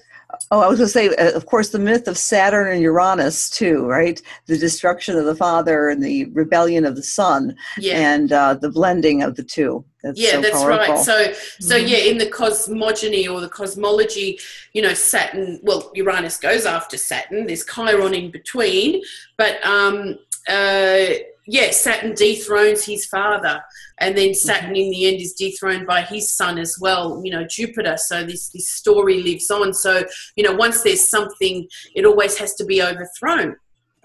[SPEAKER 2] Oh, I was going to say, of course, the myth of Saturn and Uranus, too, right? The destruction of the father and the rebellion of the son, and the blending of the two. That's
[SPEAKER 1] right. So yeah, in the cosmogony or the cosmology, you know, Saturn, well, Uranus goes after Saturn. There's Chiron in between, but Saturn dethrones his father, and then Saturn in the end is dethroned by his son as well, you know, Jupiter. So this story lives on. So, you know, once there's something, it always has to be overthrown.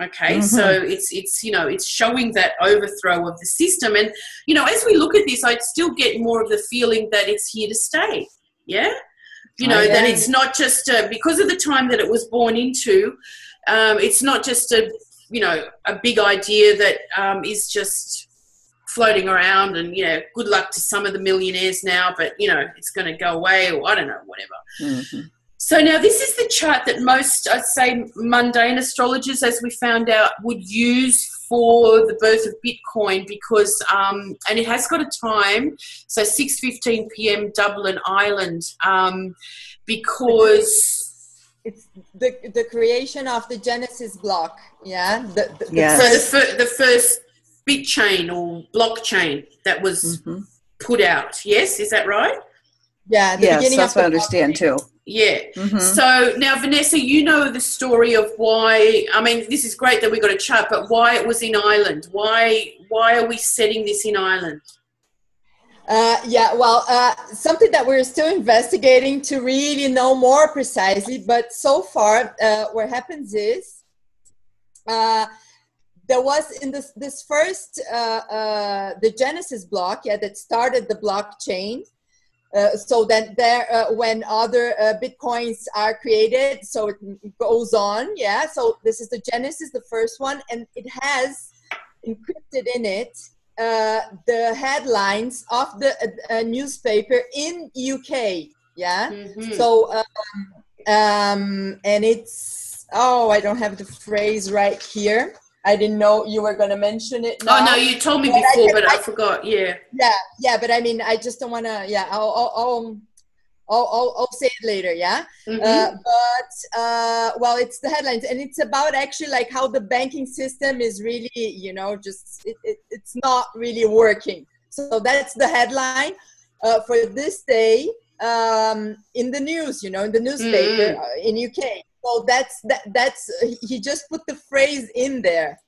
[SPEAKER 1] Okay, so it's you know, it's showing that overthrow of the system. And, you know, as we look at this, I still get more of the feeling that it's here to stay. Yeah? You know, that it's not just because of the time that it was born into, it's not just a big idea that is just floating around and, you know, good luck to some of the millionaires now, but, you know, it's going to go away, or I don't know, whatever. So now this is the chart that most, I'd say, mundane astrologers, as we found out, would use for the birth of Bitcoin because, and it has got a time, so 6:15 p.m. Dublin, Ireland, because...
[SPEAKER 3] It's the creation of the Genesis block, yeah?
[SPEAKER 1] So the first bit chain or blockchain that was put out, yes? Is that right?
[SPEAKER 3] Yeah,
[SPEAKER 2] that's what I understand too.
[SPEAKER 1] Yeah. So now, Vanessa, you know the story of why, I mean, this is great that we got a chart, but why it was in Ireland? Why are we setting this in Ireland?
[SPEAKER 3] Something that we're still investigating to really know more precisely, but so far what happens is there was in this first the Genesis block that started the blockchain, so that there when other Bitcoins are created, so it goes on, so this is the Genesis, the first one, and it has encrypted in it the headlines of the newspaper in UK, so and it's, I don't have the phrase right here. I didn't know you were going to mention it now.
[SPEAKER 1] Oh, no, you told me before, but I forgot, Yeah,
[SPEAKER 3] but I mean, I just don't want to, I'll say it later, well, it's the headlines, and it's about actually like how the banking system is really, you know, just, it's not really working. So that's the headline for this day in the news, you know, in the newspaper in UK. So that's he just put the phrase in there.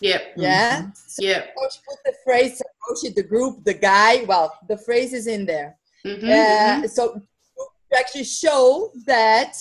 [SPEAKER 1] Yep.
[SPEAKER 3] Yeah. So Satoshi put the phrase, Satoshi, the group, the guy. Well, the phrase is in there. So to actually show that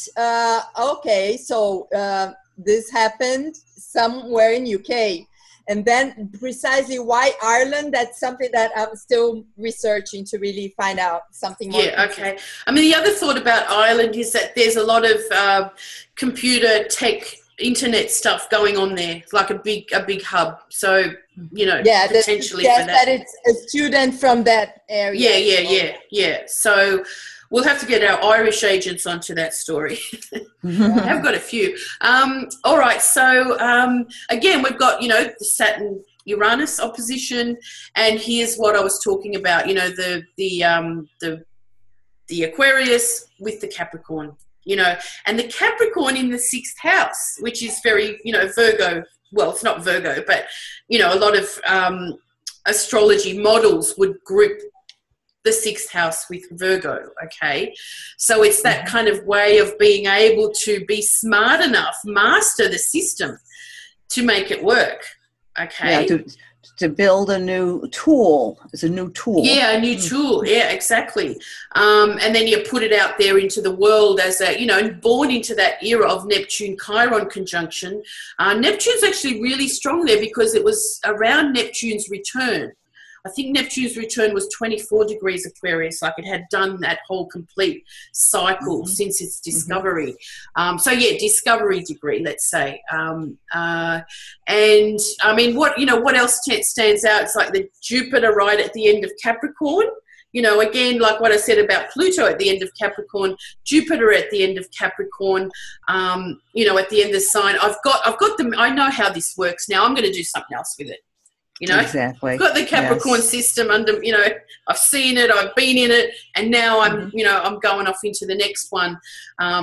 [SPEAKER 3] this happened somewhere in UK. And then precisely why Ireland, that's something that I'm still researching to really find out something more.
[SPEAKER 1] Yeah, okay. I mean, the other thought about Ireland is that there's a lot of computer tech internet stuff going on there, like a big hub. So, you know,
[SPEAKER 3] yeah,
[SPEAKER 1] potentially
[SPEAKER 3] yes,
[SPEAKER 1] for that.
[SPEAKER 3] that it's a student from that area.
[SPEAKER 1] Yeah. So we'll have to get our Irish agents onto that story. I've got a few. All right. So again, we've got, you know, the Saturn Uranus opposition, and here's what I was talking about. You know, the Aquarius with the Capricorn. You know, and the Capricorn in the 6th house, which is very, you know, Virgo. Well, it's not Virgo, but, you know, a lot of astrology models would group the 6th house with Virgo, okay? So it's that kind of way of being able to be smart enough, master the system to make it work, okay?
[SPEAKER 2] Yeah, to build a new tool. It's a new tool.
[SPEAKER 1] Yeah, a new tool. Yeah, exactly. And then you put it out there into the world as a, you know, born into that era of Neptune-Chiron conjunction. Neptune's actually really strong there because it was around Neptune's return. I think Neptune's return was 24 degrees Aquarius, like it had done that whole complete cycle since its discovery. So yeah, discovery degree, let's say. And I mean, what else stands out? It's like the Jupiter right at the end of Capricorn. You know, again, like what I said about Pluto at the end of Capricorn, Jupiter at the end of Capricorn, you know, at the end of the sign. I've got them. I know how this works now. I'm going to do something else with it. You know,
[SPEAKER 2] exactly.
[SPEAKER 1] I've got the Capricorn system under, you know, I've seen it, I've been in it, and now I'm, you know, I'm going off into the next one,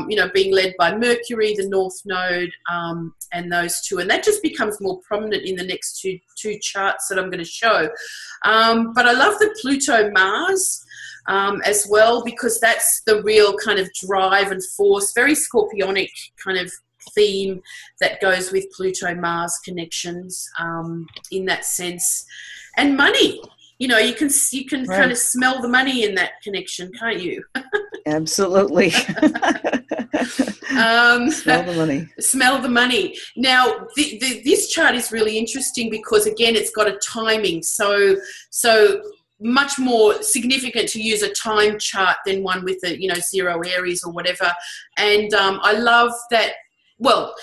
[SPEAKER 1] you know, being led by Mercury, the North Node, and those two. And that just becomes more prominent in the next two charts that I'm going to show. But I love the Pluto-Mars as well, because that's the real kind of drive and force, very scorpionic kind of theme that goes with Pluto-Mars connections in that sense. And money, you know, you can right. Kind of smell the money in that connection, can't you?
[SPEAKER 2] Absolutely. Smell the money.
[SPEAKER 1] Smell the money. Now, this chart is really interesting because, again, it's got a timing. So much more significant to use a time chart than one with a, you know, 0 Aries or whatever. And I love that. Well,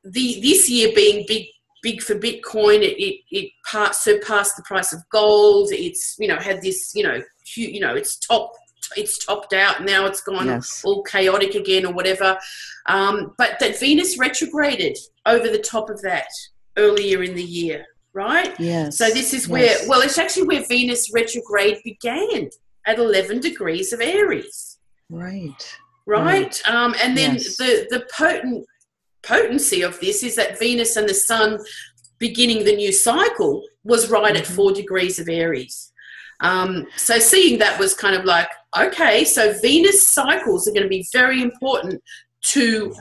[SPEAKER 1] this year being big for Bitcoin, it surpassed the price of gold. It's, you know, had this, you know, it's topped out. Now it's gone all chaotic again or whatever. But that Venus retrograded over the top of that earlier in the year, right?
[SPEAKER 2] Yes.
[SPEAKER 1] So this is where, well, it's actually where Venus retrograde began at 11 degrees of Aries.
[SPEAKER 2] Right.
[SPEAKER 1] And then the potency of this is that Venus and the Sun beginning the new cycle was right at 4 degrees of Aries. So seeing that was kind of like, okay, so Venus cycles are going to be very important to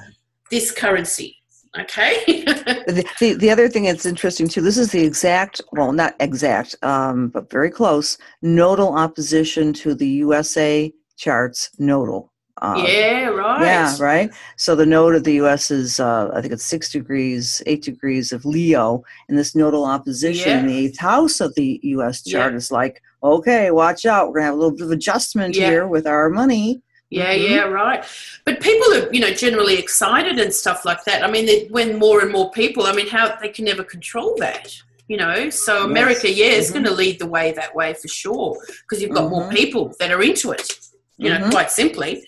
[SPEAKER 1] this currency. Okay.
[SPEAKER 2] the other thing that's interesting too, this is the exact, well, not exact, but very close, nodal opposition to the USA charts nodal.
[SPEAKER 1] Yeah, right.
[SPEAKER 2] Yeah, right. So the node of the U.S. is, I think it's 8 degrees of Leo, and this nodal opposition in the 8th house of the U.S. chart is like, okay, watch out. We're going to have a little bit of adjustment here with our money.
[SPEAKER 1] Yeah, right. But people are, you know, generally excited and stuff like that. I mean, when more and more people, I mean, how they can never control that. You know, so America, is going to lead the way that way for sure, because you've got more people that are into it. You know, quite simply,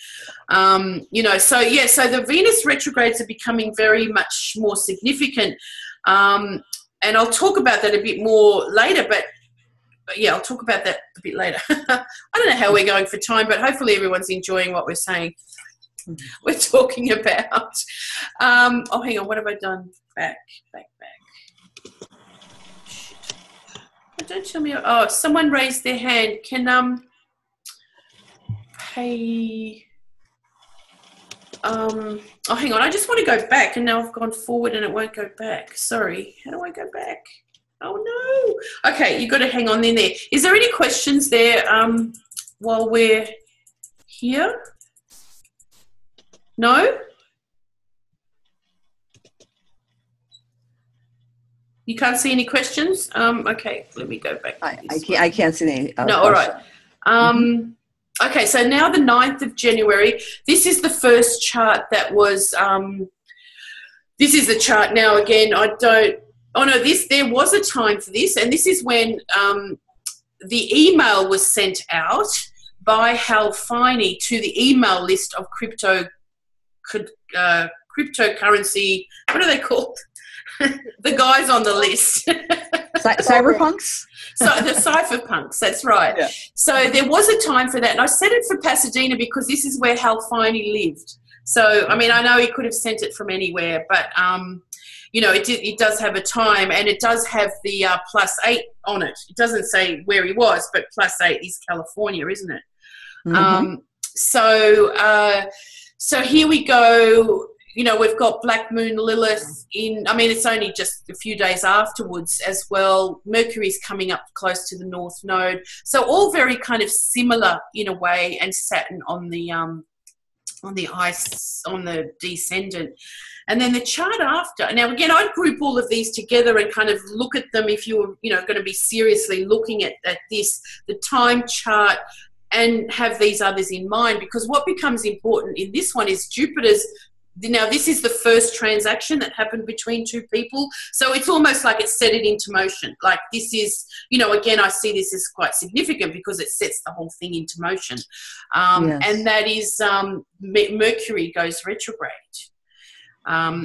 [SPEAKER 1] you know, so the Venus retrogrades are becoming very much more significant. And I'll talk about that a bit more later, but yeah, I'll talk about that a bit later. I don't know how we're going for time, but hopefully everyone's enjoying what we're saying. We're talking about, oh, hang on, what have I done? Back. Shit. Oh, don't tell me, oh, someone raised their hand. Can, Hey, oh, hang on. I just want to go back, and now I've gone forward, and it won't go back. Sorry. How do I go back? Oh no. Okay, you've got to hang on in there. Is there any questions there while we're here? No. You can't see any questions. Okay, let me go back.
[SPEAKER 2] I can't see any.
[SPEAKER 1] No. All right. Okay, so now the 9th of January, this is the first chart that was This is the chart now. Again, I don't. Oh no, there was a time for this, and this is when the email was sent out by Hal Finney to the email list of cryptocurrency. What are they called? The guys on the list.
[SPEAKER 2] Cyberpunks?
[SPEAKER 1] So the cypherpunks, that's right. Yeah. So there was a time for that. And I said it for Pasadena because this is where Hal Finney lived. So, I mean, I know he could have sent it from anywhere, but, you know, it does have a time, and it does have the +8 on it. It doesn't say where he was, but +8 is California, isn't it? Mm-hmm. So here we go. You know, we've got Black Moon Lilith in, I mean, it's only just a few days afterwards as well. Mercury's coming up close to the North Node. So all very kind of similar in a way, and Saturn on the descendant. And then the chart after. Now, again, I'd group all of these together and kind of look at them if you're, you know, going to be seriously looking at this, the time chart, and have these others in mind, because what becomes important in this one is Jupiter's. Now, this is the first transaction that happened between two people. So it's almost like it set it into motion. Like this is, you know, again, I see this as quite significant because it sets the whole thing into motion. Yes. And that is Mercury goes retrograde.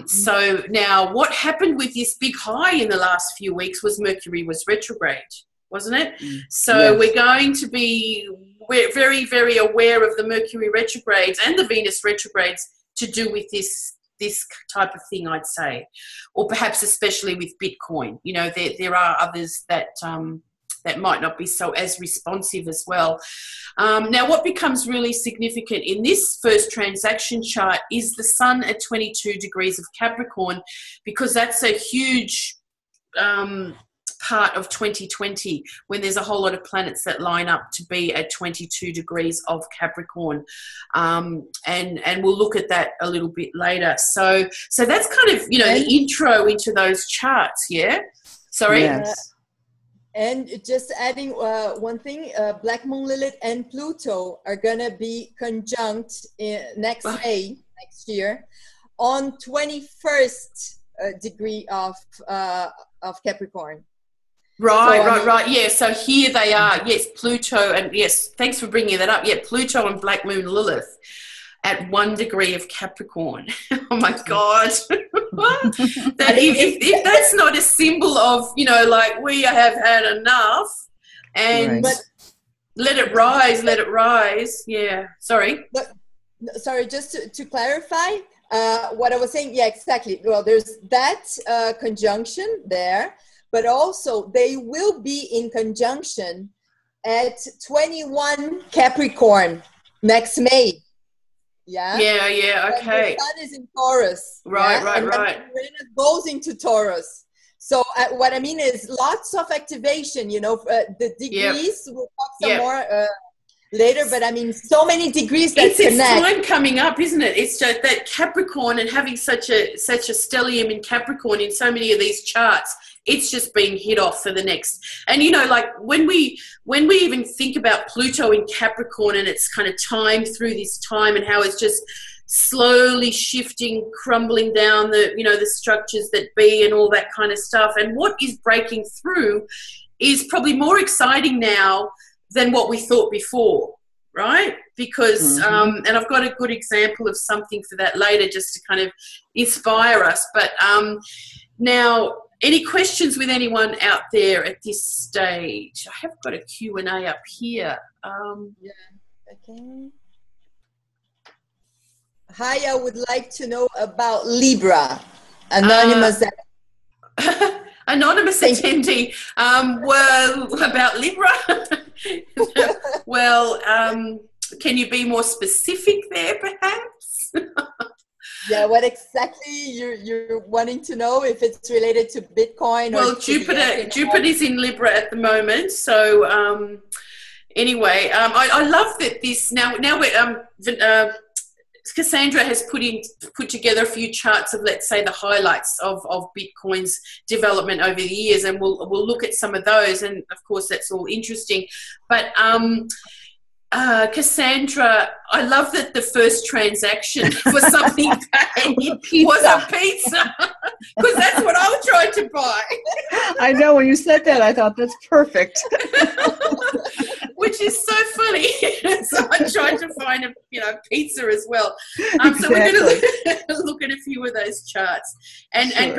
[SPEAKER 1] So now what happened with this big high in the last few weeks was Mercury was retrograde, wasn't it? So yes. We're very, very aware of the Mercury retrogrades and the Venus retrogrades to do with this type of thing, I'd say, or perhaps especially with Bitcoin. You know, there are others that might not be so as responsive as well. Now, what becomes really significant in this first transaction chart is the Sun at 22 degrees of Capricorn, because that's a huge part of 2020 when there's a whole lot of planets that line up to be at 22 degrees of Capricorn, and we'll look at that a little bit later. So that's kind of, you know, the intro into those charts. Yeah, sorry.
[SPEAKER 2] Yes.
[SPEAKER 3] And just adding one thing, Black Moon Lilith and Pluto are gonna be conjunct next May next year on 21st degree of Capricorn.
[SPEAKER 1] Right. Yeah, so here they are. Yes, Pluto, and yes, thanks for bringing that up. Yeah, Pluto and Black Moon Lilith at 1 degree of Capricorn. Oh, my God. if that's not a symbol of, you know, like, we have had enough, and let it rise. Yeah, sorry.
[SPEAKER 3] Sorry, just to clarify what I was saying. Yeah, exactly. Well, there's that conjunction there. But also they will be in conjunction at 21 Capricorn next May. Yeah.
[SPEAKER 1] Okay.
[SPEAKER 3] And the Sun is in Taurus.
[SPEAKER 1] Right.
[SPEAKER 3] Venus goes into Taurus. So what I mean is lots of activation. You know, the degrees. We'll talk some more later, but I mean, so many degrees that connect.
[SPEAKER 1] It's time coming up, isn't it? It's just that Capricorn, and having such a stellium in Capricorn in so many of these charts, it's just being hit off for the next. And, you know, like when we even think about Pluto in Capricorn and its kind of time through this time and how it's just slowly shifting, crumbling down the structures that be and all that kind of stuff. And what is breaking through is probably more exciting now than what we thought before, right? Because, and I've got a good example of something for that later just to kind of inspire us. But now, any questions with anyone out there at this stage? I have got a Q&A up here.
[SPEAKER 3] Okay. Hi, I would like to know about Libra. Anonymous.
[SPEAKER 1] Anonymous attendee. Well, about Libra? Well, can you be more specific there, perhaps?
[SPEAKER 3] Yeah, what exactly you're wanting to know, if it's related to Bitcoin?
[SPEAKER 1] Well, Jupiter's in Libra at the moment. So anyway, I love that this now we're Cassandra has put together a few charts of, let's say, the highlights of Bitcoin's development over the years, and we'll look at some of those, and of course that's all interesting. But Cassandra, I love that the first transaction for something paid was a pizza, because that's what I was trying to buy.
[SPEAKER 2] I know, when you said that, I thought that's perfect.
[SPEAKER 1] Which is so funny. So I tried to find a pizza as well.
[SPEAKER 2] Exactly.
[SPEAKER 1] So we're going to look at a few of those charts, and
[SPEAKER 2] Sure.
[SPEAKER 1] and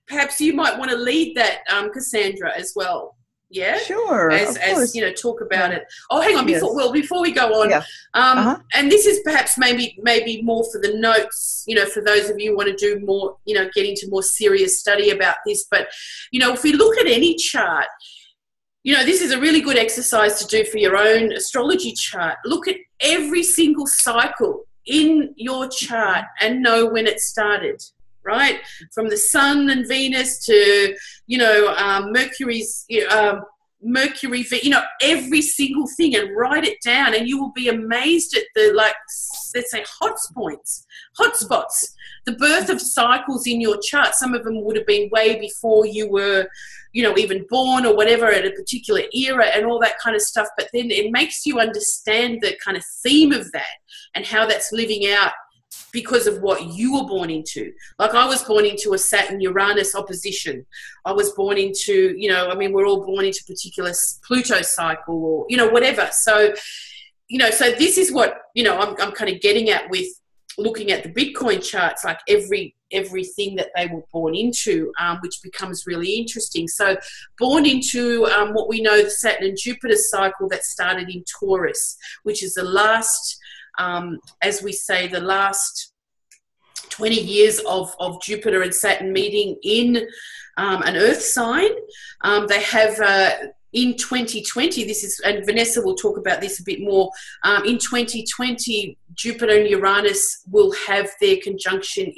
[SPEAKER 1] perhaps you might want to lead that, Cassandra, as well. Yeah,
[SPEAKER 2] Sure.
[SPEAKER 1] as talk about it. Oh, hang on, before we go on, and this is perhaps maybe more for the notes, for those of you who want to do more, get into more serious study about this. But if we look at any chart, this is a really good exercise to do for your own astrology chart. Look at every single cycle in your chart and know when it started. Right, from the Sun and Venus to Mercury's Mercury, every single thing, and write it down, and you will be amazed at the, let's say, hotspots, the birth of cycles in your chart. Some of them would have been way before you were, even born or whatever, at a particular era and all that kind of stuff. But then it makes you understand the kind of theme of that and how that's living out because of what you were born into. Like, I was born into a Saturn-Uranus opposition. I was born into, we're all born into a particular Pluto cycle or, whatever. So, so this is what, I'm kind of getting at with looking at the Bitcoin charts, like everything that they were born into, which becomes really interesting. So born into what we know, the Saturn and Jupiter cycle that started in Taurus, which is the last, as we say, the last 20 years of Jupiter and Saturn meeting in an Earth sign. They have in 2020, and Vanessa will talk about this a bit more, in 2020, Jupiter and Uranus will have their conjunction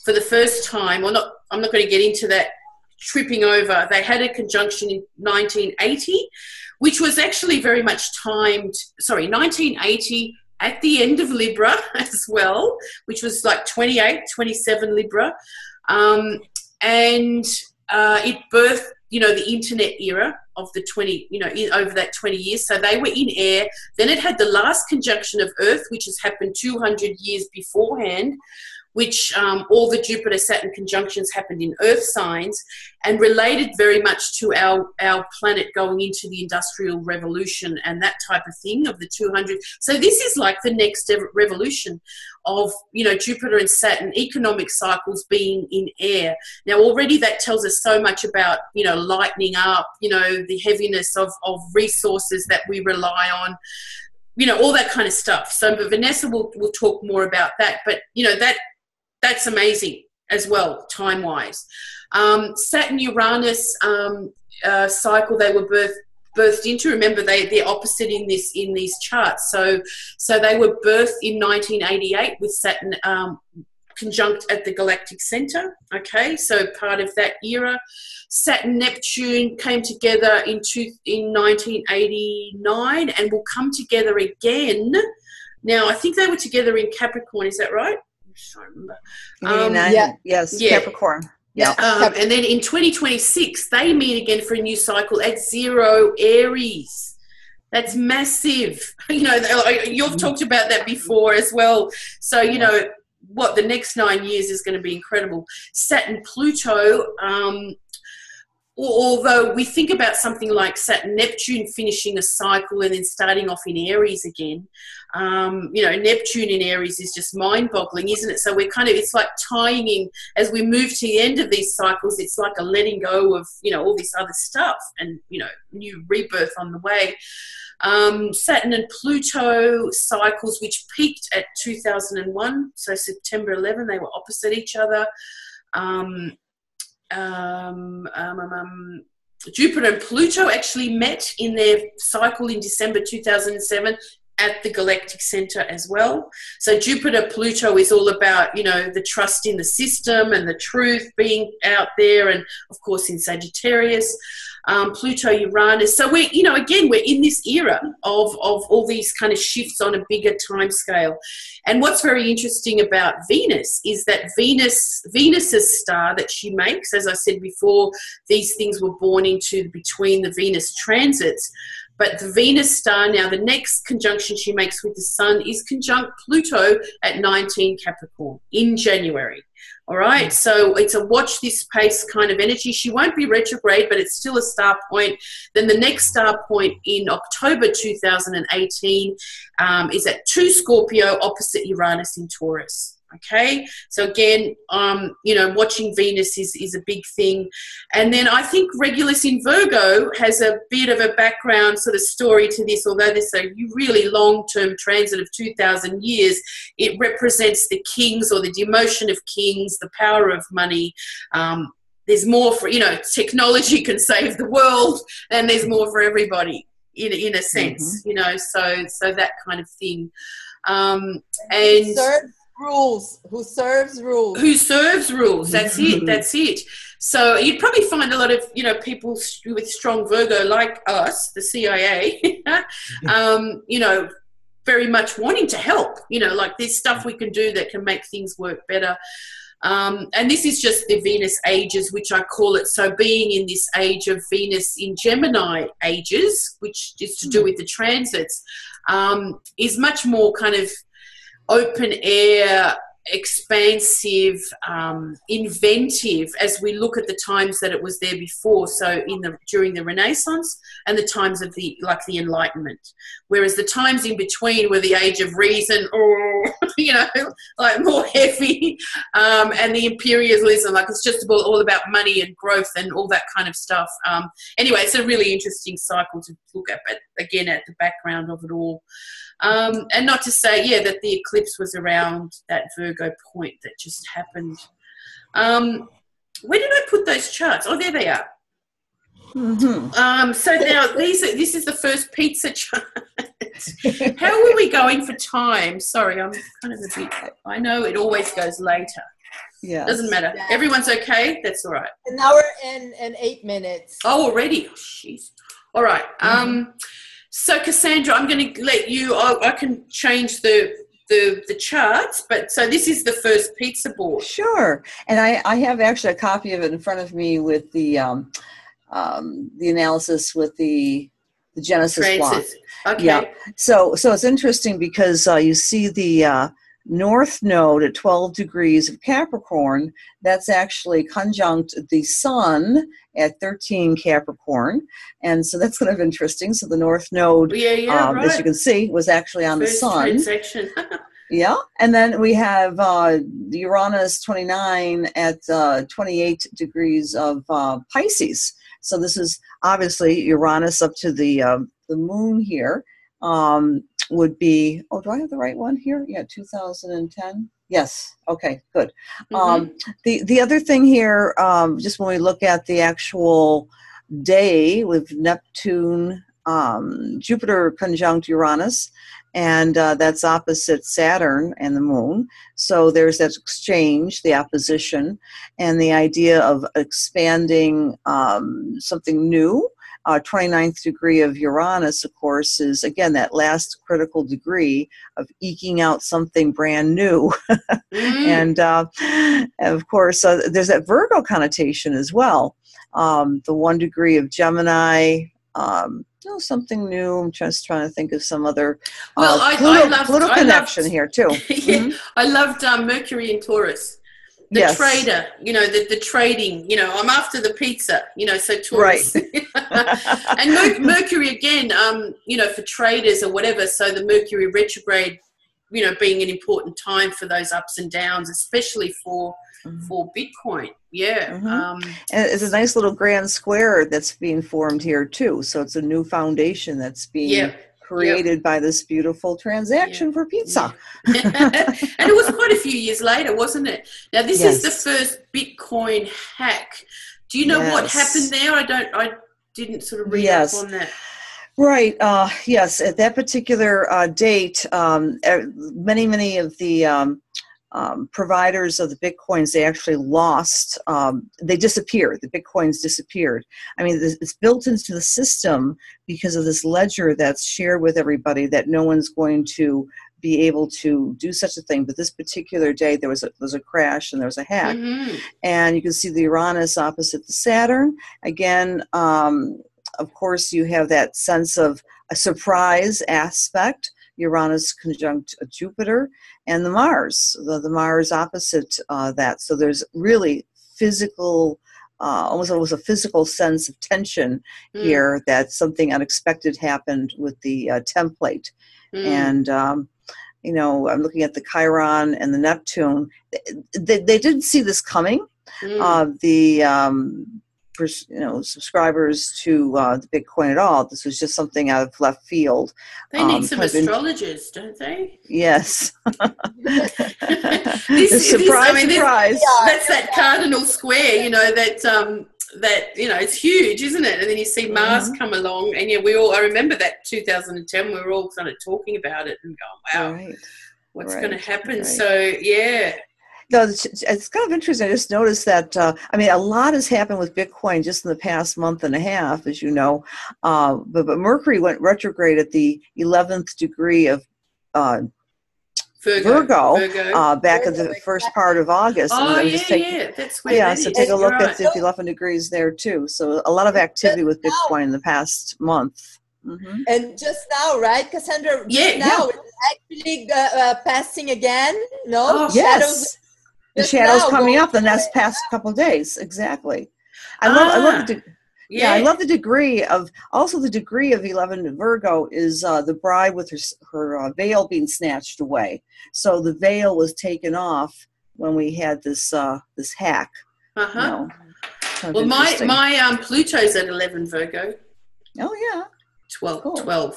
[SPEAKER 1] for the first time. I'm not going to get into that, tripping over. They had a conjunction in 1980, which was actually very much timed, 1980 at the end of Libra as well, which was like 28, 27 Libra. And it birthed, the internet era of the 20, over that 20 years. So they were in air. Then it had the last conjunction of Earth, which has happened 200 years beforehand, which all the Jupiter-Saturn conjunctions happened in Earth signs and related very much to our planet going into the Industrial Revolution and that type of thing of the 200. So this is like the next revolution of, Jupiter and Saturn economic cycles being in air. Now, already that tells us so much about, lightening up, the heaviness of resources that we rely on, all that kind of stuff. So but Vanessa will talk more about that. But, that's amazing as well, time-wise. Saturn-Uranus cycle they were birthed into. Remember, they're opposite in these charts. So they were birthed in 1988 with Saturn conjunct at the galactic center. Okay, so part of that era. Saturn-Neptune came together in 1989 and will come together again. Now, I think they were together in Capricorn. Is that right? I remember.
[SPEAKER 2] Yes, Capricorn.
[SPEAKER 1] Yeah. And then in 2026, they meet again for a new cycle at 0 Aries. That's massive. You've talked about that before as well. So, the next 9 years is going to be incredible. Saturn-Pluto, although we think about something like Saturn-Neptune finishing a cycle and then starting off in Aries again, Neptune in Aries is just mind-boggling, isn't it? So it's like tying in, as we move to the end of these cycles, it's like a letting go of, all this other stuff and, new rebirth on the way. Saturn and Pluto cycles, which peaked at 2001, so September 11, they were opposite each other. Jupiter and Pluto actually met in their cycle in December 2007 at the galactic center as well. So Jupiter-Pluto is all about, the trust in the system and the truth being out there, and of course in Sagittarius. Pluto-Uranus. So we're in this era of all these kind of shifts on a bigger time scale. And what's very interesting about Venus is that Venus's star that she makes, as I said before, these things were born into between the Venus transits. But the Venus star, now the next conjunction she makes with the sun is conjunct Pluto at 19 Capricorn in January. All right, so it's a watch this space kind of energy. She won't be retrograde, but it's still a star point. Then the next star point in October 2018 is at 2 Scorpio opposite Uranus in Taurus. Okay, so again, you know, watching Venus is a big thing. And then I think Regulus in Virgo has a bit of a background sort of story to this, although this is a really long-term transit of 2,000 years. It represents the kings, or the demotion of kings, the power of money. There's more for, you know, technology can save the world, and there's more for everybody in a sense, you know, so that kind of thing. And
[SPEAKER 3] who serves rules.
[SPEAKER 1] That's it. So you'd probably find a lot of, you know, people with strong Virgo like us, the CIA, you know, very much wanting to help, you know, like there's stuff we can do that can make things work better. And this is just the Venus ages, which I call it. So being in this age of Venus in Gemini ages, which is to do with the transits, is much more kind of open air, expansive, inventive, as we look at the times that it was there before. So during the Renaissance and the times of the Enlightenment, whereas the times in between were the age of reason, or you know, like more heavy, and the imperialism, like it's just all about money and growth and all that kind of stuff. Anyway, it's a really interesting cycle to look at, but again, at the background of it all. And not to say, yeah, that the eclipse was around that Virgo point that just happened. Where did I put those charts? Oh, there they are. So now this is the first pizza chart. How are we going for time? Sorry, I'm kind of a bit, I know it always goes later. Yeah. Doesn't matter. Yeah. Everyone's okay? That's all right.
[SPEAKER 3] An hour and 8 minutes.
[SPEAKER 1] Oh, already? Oh, jeez. All right. So Cassandra, I'm going to let you, I can change the charts, but so this is the first pizza board.
[SPEAKER 2] Sure. And I have actually a copy of it in front of me with the analysis with the Genesis block.
[SPEAKER 1] Okay.
[SPEAKER 2] Yeah. So it's interesting because you see the North Node at 12 degrees of Capricorn. That's actually conjunct the Sun at 13 Capricorn, and so that's kind of interesting. So the North Node, right, as you can see, was actually on
[SPEAKER 1] first
[SPEAKER 2] the Sun.
[SPEAKER 1] Transaction.
[SPEAKER 2] Yeah, and then we have the Uranus 29 at 28 degrees of Pisces. So this is obviously Uranus up to the Moon here. Would be, oh, do I have the right one here? Yeah, 2010. Yes. Okay, good. The other thing here, just when we look at the actual day with Neptune, Jupiter conjunct Uranus, and that's opposite Saturn and the Moon. So there's that exchange, the opposition, and the idea of expanding something new. 29th degree of Uranus, of course, is, again, that last critical degree of eking out something brand new. And of course, there's that Virgo connotation as well. The 1 degree of Gemini, something new. I'm just trying to think of some other Pluto connection here, too.
[SPEAKER 1] Yeah, I loved Mercury in Taurus. The trader, you know, the trading, you know, I'm after the pizza, you know, so Taurus. Right. And Mercury again, you know, for traders or whatever, so the Mercury retrograde, you know, being an important time for those ups and downs, especially for Bitcoin. Yeah.
[SPEAKER 2] And it's a nice little grand square that's being formed here too. So it's a new foundation that's being created by this beautiful transaction for pizza.
[SPEAKER 1] And it was quite a few years later, wasn't it? Now this is the first Bitcoin hack. Do you know what happened there? I didn't sort of read up on that.
[SPEAKER 2] Right. Yes. At that particular date, many of the providers of the Bitcoins, they actually lost, they disappeared. The Bitcoins disappeared. I mean, it's built into the system because of this ledger that's shared with everybody that no one's going to be able to do such a thing. But this particular day, there was a crash and there was a hack. And you can see the Uranus opposite the Saturn. Again, of course, you have that sense of a surprise aspect, Uranus conjunct Jupiter, and the Mars, the Mars opposite that. So there's really physical, almost a physical sense of tension here, that something unexpected happened with the template. And, you know, I'm looking at the Chiron and the Neptune. They didn't see this coming. Subscribers to the Bitcoin at all. This was just something out of left field.
[SPEAKER 1] They need some astrologers, don't they?
[SPEAKER 2] Yes.
[SPEAKER 1] Surprise. That's that cardinal square, you know, that you know, it's huge, isn't it? And then you see Mars come along, and I remember that 2010, we were all kind of talking about it and going, wow, what's going to happen? Right. So, yeah.
[SPEAKER 2] No, it's kind of interesting. I just noticed that, a lot has happened with Bitcoin just in the past month and a half, as you know. But Mercury went retrograde at the 11th degree of Virgo back at the first part of August.
[SPEAKER 1] That's where
[SPEAKER 2] so take a look at the 11 degrees there, too. So a lot of activity with Bitcoin in the past month.
[SPEAKER 3] And just now, right, Cassandra? Now it's actually passing again. No,
[SPEAKER 2] yes. The shadow's coming up the next past couple of days. Exactly. I love the degree of, also the degree of 11 Virgo is the bride with her veil being snatched away. So the veil was taken off when we had this hack. You know,
[SPEAKER 1] well, my Pluto's at 11 Virgo.
[SPEAKER 2] Oh yeah.
[SPEAKER 1] 12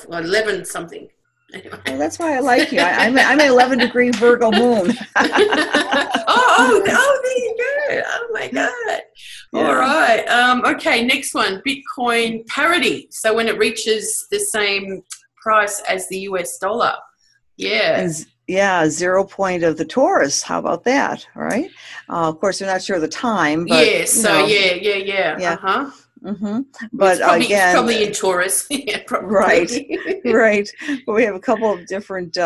[SPEAKER 1] or 11 something. Anyway.
[SPEAKER 2] Well, that's why I like you. I'm an 11 degree Virgo moon.
[SPEAKER 1] oh, there you go. Oh my God. Yeah. All right. Okay, next one, Bitcoin parity. So when it reaches the same price as the US dollar. Yeah.
[SPEAKER 2] 0 point of the Taurus. How about that? All right. Of course, we're not sure of the time. But,
[SPEAKER 1] yeah.
[SPEAKER 2] But
[SPEAKER 1] it's probably in Taurus. Yeah, probably.
[SPEAKER 2] Right. But we have a couple of different,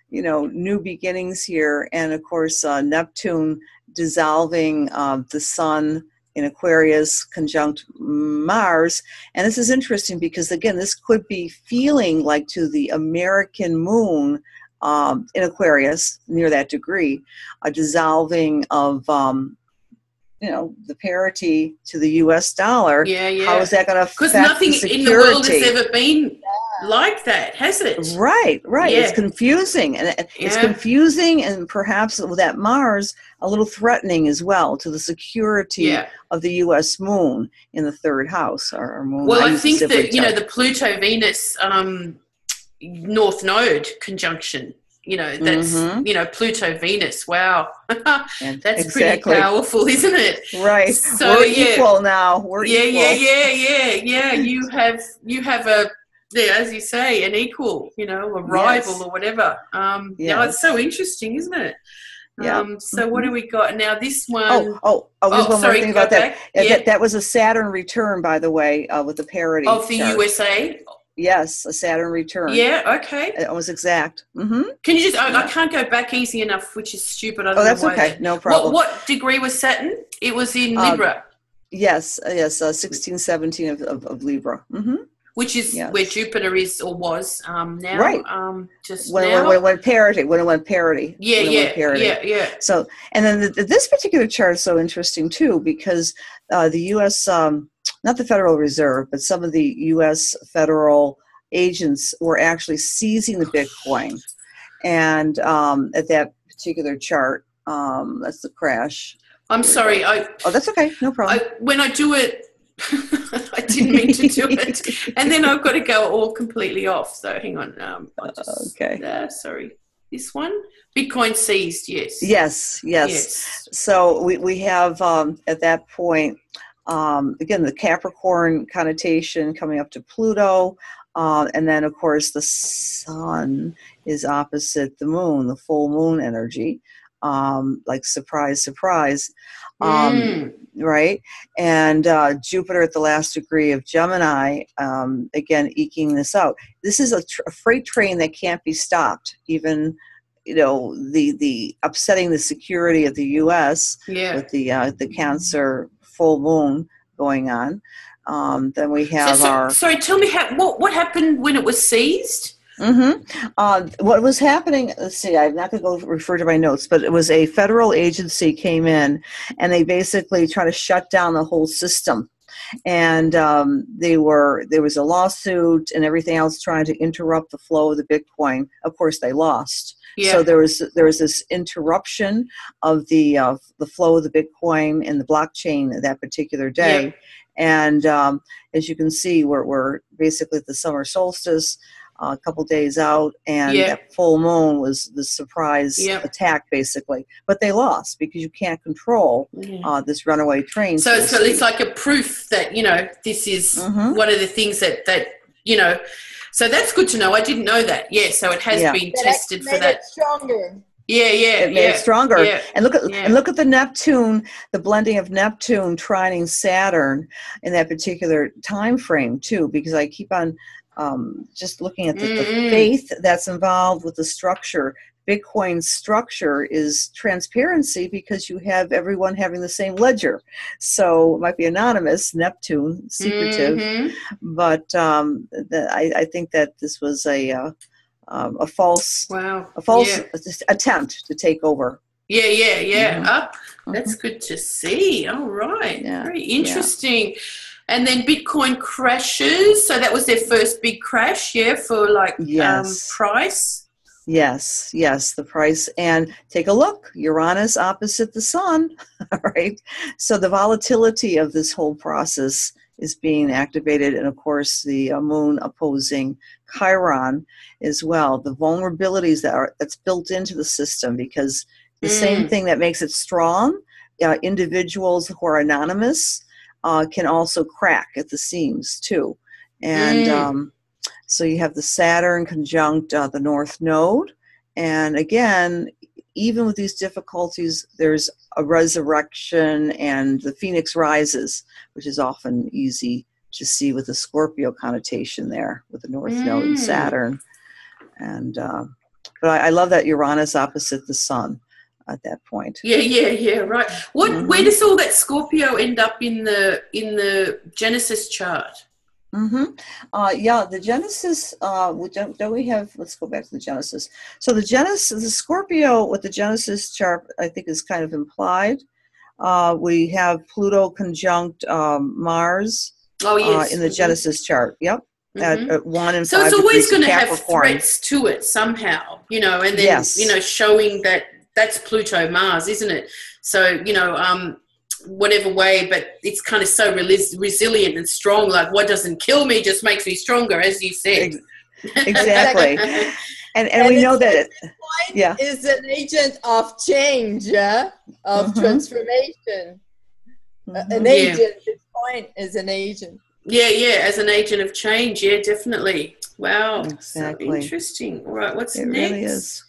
[SPEAKER 2] new beginnings here. And of course, Neptune dissolving the sun in Aquarius conjunct Mars. And this is interesting because, again, this could be feeling like to the American moon in Aquarius, near that degree, a dissolving of the parity to the U.S. dollar. How is that going to affect
[SPEAKER 1] Because nothing in the world has ever been like that, has it?
[SPEAKER 2] Right. Yeah. It's confusing. And it's confusing, and perhaps with that Mars, a little threatening as well to the security of the U.S. moon in the third house. Our moon.
[SPEAKER 1] Well, I think that, the Pluto-Venus North Node conjunction, that's, Pluto Venus. Wow. That's pretty powerful, isn't it?
[SPEAKER 2] Right. So we're equal now. We're equal.
[SPEAKER 1] Yeah. You have as you say, an equal, a rival or whatever. It's so interesting, isn't it? So what do we got now? This one.
[SPEAKER 2] Just one more thing about that. That was a Saturn return, by the way, with the parity
[SPEAKER 1] of the
[SPEAKER 2] chart.
[SPEAKER 1] USA.
[SPEAKER 2] Yes, a Saturn return.
[SPEAKER 1] Yeah, okay.
[SPEAKER 2] It was exact.
[SPEAKER 1] Can you just, I can't go back easy enough, which is stupid. I don't know
[SPEAKER 2] that's
[SPEAKER 1] why.
[SPEAKER 2] Okay, no problem.
[SPEAKER 1] What degree was Saturn? It was in Libra.
[SPEAKER 2] Yes, 16, 17 of Libra.
[SPEAKER 1] Which is where Jupiter is or was now.
[SPEAKER 2] Right.
[SPEAKER 1] When it went
[SPEAKER 2] parity.
[SPEAKER 1] Yeah.
[SPEAKER 2] So, and then this particular chart is so interesting too, because the U.S., not the Federal Reserve, but some of the U.S. federal agents were actually seizing the Bitcoin. And at that particular chart, that's the crash.
[SPEAKER 1] I'm sorry.
[SPEAKER 2] That's okay. No problem.
[SPEAKER 1] When I do it, I didn't mean to do it. And then I've got to go all completely off. So hang on. Sorry. This one? Bitcoin seized, yes. Yes.
[SPEAKER 2] So we have, at that point, again, the Capricorn connotation coming up to Pluto. And then, of course, the sun is opposite the moon, the full moon energy. Like surprise. Right? And Jupiter at the last degree of Gemini, again, eking this out. This is a freight train that can't be stopped, even, the upsetting the security of the U.S. with the Cancer full moon going on. Then we have
[SPEAKER 1] sorry, tell me what happened when it was seized?
[SPEAKER 2] What was happening, let's see, I'm not going to go refer to my notes, but it was a federal agency came in, and they basically try to shut down the whole system. And there was a lawsuit and everything else trying to interrupt the flow of the Bitcoin. Of course, they lost. Yeah. So there was this interruption of the flow of the Bitcoin and the blockchain that particular day. Yeah. And as you can see, we're basically at the summer solstice, a couple days out, and that full moon was the surprise attack, basically. But they lost because you can't control this runaway train.
[SPEAKER 1] So it's like a proof that, this is one of the things that so that's good to know. I didn't know that. Yeah, so it has been tested for that.
[SPEAKER 3] It stronger.
[SPEAKER 1] Yeah,
[SPEAKER 2] it made it stronger. Yeah. And look at the Neptune, the blending of Neptune trining Saturn in that particular time frame too, because I keep on just looking at the faith that's involved with the structure. Bitcoin's structure is transparency because you have everyone having the same ledger. So it might be anonymous, Neptune, secretive, but I think that this was a false attempt to take over.
[SPEAKER 1] That's good to see. All right. Very interesting. And then Bitcoin crashes. So that was their first big crash, for price.
[SPEAKER 2] Yes, the price. And take a look, Uranus opposite the sun, right? So the volatility of this whole process is being activated. And of course, the moon opposing Chiron as well. The vulnerabilities that's built into the system, because the same thing that makes it strong, individuals who are anonymous can also crack at the seams too. And so you have the Saturn conjunct the North Node. And again, even with these difficulties, there's a resurrection, and the Phoenix rises, which is often easy to see with the Scorpio connotation there with the North Node and Saturn. And but I love that Uranus opposite the sun at that point.
[SPEAKER 1] Right. Where does all that Scorpio end up in the Genesis chart?
[SPEAKER 2] The Genesis, don't we have, let's go back to the Genesis. So the Scorpio with the Genesis chart, I think, is kind of implied. We have Pluto conjunct Mars in the Genesis chart. Yep. At 1 and 5 degrees.
[SPEAKER 1] So it's always going to have threats to it somehow, and then, showing that that's Pluto Mars, isn't it? So, whatever way, but it's kind of so resilient and strong. Like, what doesn't kill me just makes me stronger, as you said.
[SPEAKER 2] Exactly. and we know that
[SPEAKER 3] Bitcoin is an agent of change, of transformation. An agent. Bitcoin is an agent.
[SPEAKER 1] As an agent of change. Yeah, definitely. Wow.
[SPEAKER 2] Exactly.
[SPEAKER 1] So interesting. All right, what's next?
[SPEAKER 2] Really is.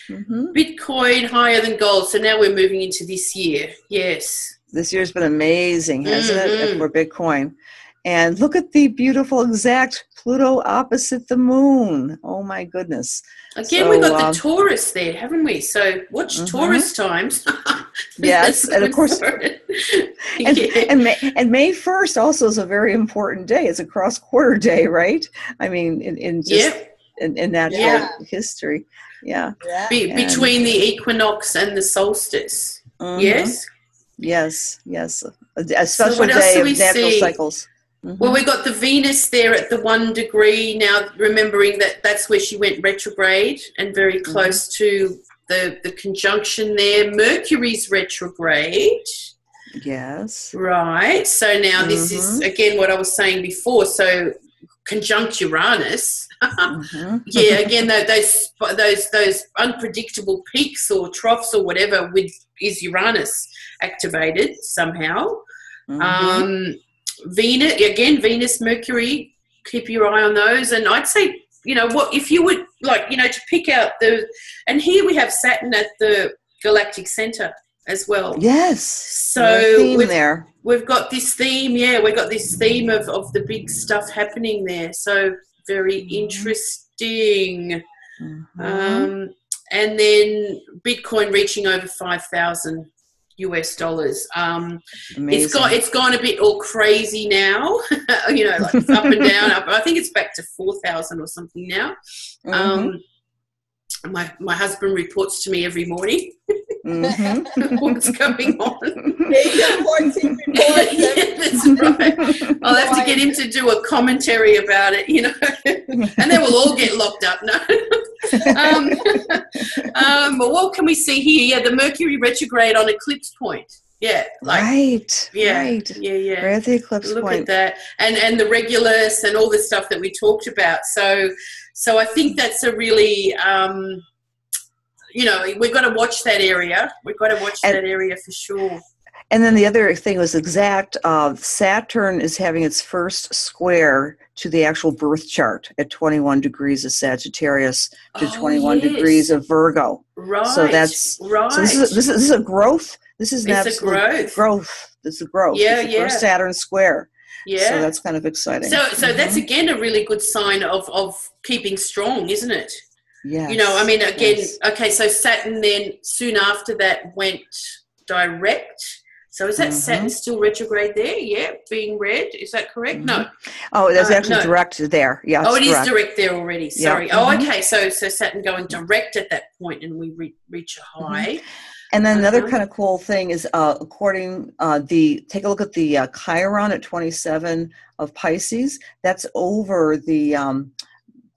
[SPEAKER 1] Bitcoin higher than gold. So now we're moving into this year. Yes.
[SPEAKER 2] This year's been amazing, hasn't it, for Bitcoin? And look at the beautiful exact Pluto opposite the moon. Oh, my goodness.
[SPEAKER 1] Again, we got the Taurus there, haven't we? So watch Taurus times.
[SPEAKER 2] Yes, and of course, and May 1st also is a very important day. It's a cross-quarter day, right? I mean, in natural history. Yeah.
[SPEAKER 1] Between the equinox and the solstice.
[SPEAKER 2] Yes. A special day of natural cycles.
[SPEAKER 1] Well, we got the Venus there at the 1 degree. Now, remembering that that's where she went retrograde and very close to the conjunction there. Mercury's retrograde.
[SPEAKER 2] Yes.
[SPEAKER 1] Right. So now this is, again, what I was saying before. So conjunct Uranus. Again, those unpredictable peaks or troughs or whatever is Uranus activated somehow. Venus, Mercury, keep your eye on those. And I'd say, if you would to pick out and here we have Saturn at the galactic center as well.
[SPEAKER 2] Yes.
[SPEAKER 1] So
[SPEAKER 2] we've
[SPEAKER 1] got this theme. We've got this theme of the big stuff happening there. So very interesting. And then Bitcoin reaching over 5,000 US dollars.
[SPEAKER 2] Amazing.
[SPEAKER 1] It's gone a bit all crazy now. You know, like it's up and down. Up. I think it's back to 4,000 or something now. My husband reports to me every morning what's going on. Yeah, that's right. I'll have to get him to do a commentary about it, you know, and then we'll all get locked up. No. But what can we see here? Yeah, the Mercury retrograde on eclipse point. Yeah, like,
[SPEAKER 2] right.
[SPEAKER 1] Yeah,
[SPEAKER 2] right.
[SPEAKER 1] yeah.
[SPEAKER 2] We're at the eclipse
[SPEAKER 1] Look
[SPEAKER 2] point.
[SPEAKER 1] at that, and the regulus and all the stuff that we talked about. So I think that's a really, you know, we've got to watch that area. We've got to watch that area for sure.
[SPEAKER 2] And then the other thing was exact. Saturn is having its first square to the actual birth chart at 21 degrees of Sagittarius to 21 degrees of Virgo.
[SPEAKER 1] Right.
[SPEAKER 2] So that's
[SPEAKER 1] right.
[SPEAKER 2] So this is a growth. This is an absolute growth. This is a growth.
[SPEAKER 1] Yeah,
[SPEAKER 2] it's the first Saturn square.
[SPEAKER 1] Yeah.
[SPEAKER 2] So that's kind of exciting.
[SPEAKER 1] So that's again a really good sign of keeping strong, isn't it?
[SPEAKER 2] Yes.
[SPEAKER 1] You know, I mean, again, okay, so Saturn then soon after that went direct. So is that Saturn still retrograde there? Yeah, being read. Is that correct? No.
[SPEAKER 2] Oh, there's actually direct there. Yeah.
[SPEAKER 1] Oh, it is direct there already. Sorry.
[SPEAKER 2] Yeah.
[SPEAKER 1] Oh, okay. So Saturn going direct at that point, and we reach a high.
[SPEAKER 2] And then another kind of cool thing is, take a look at the Chiron at 27 of Pisces. That's over the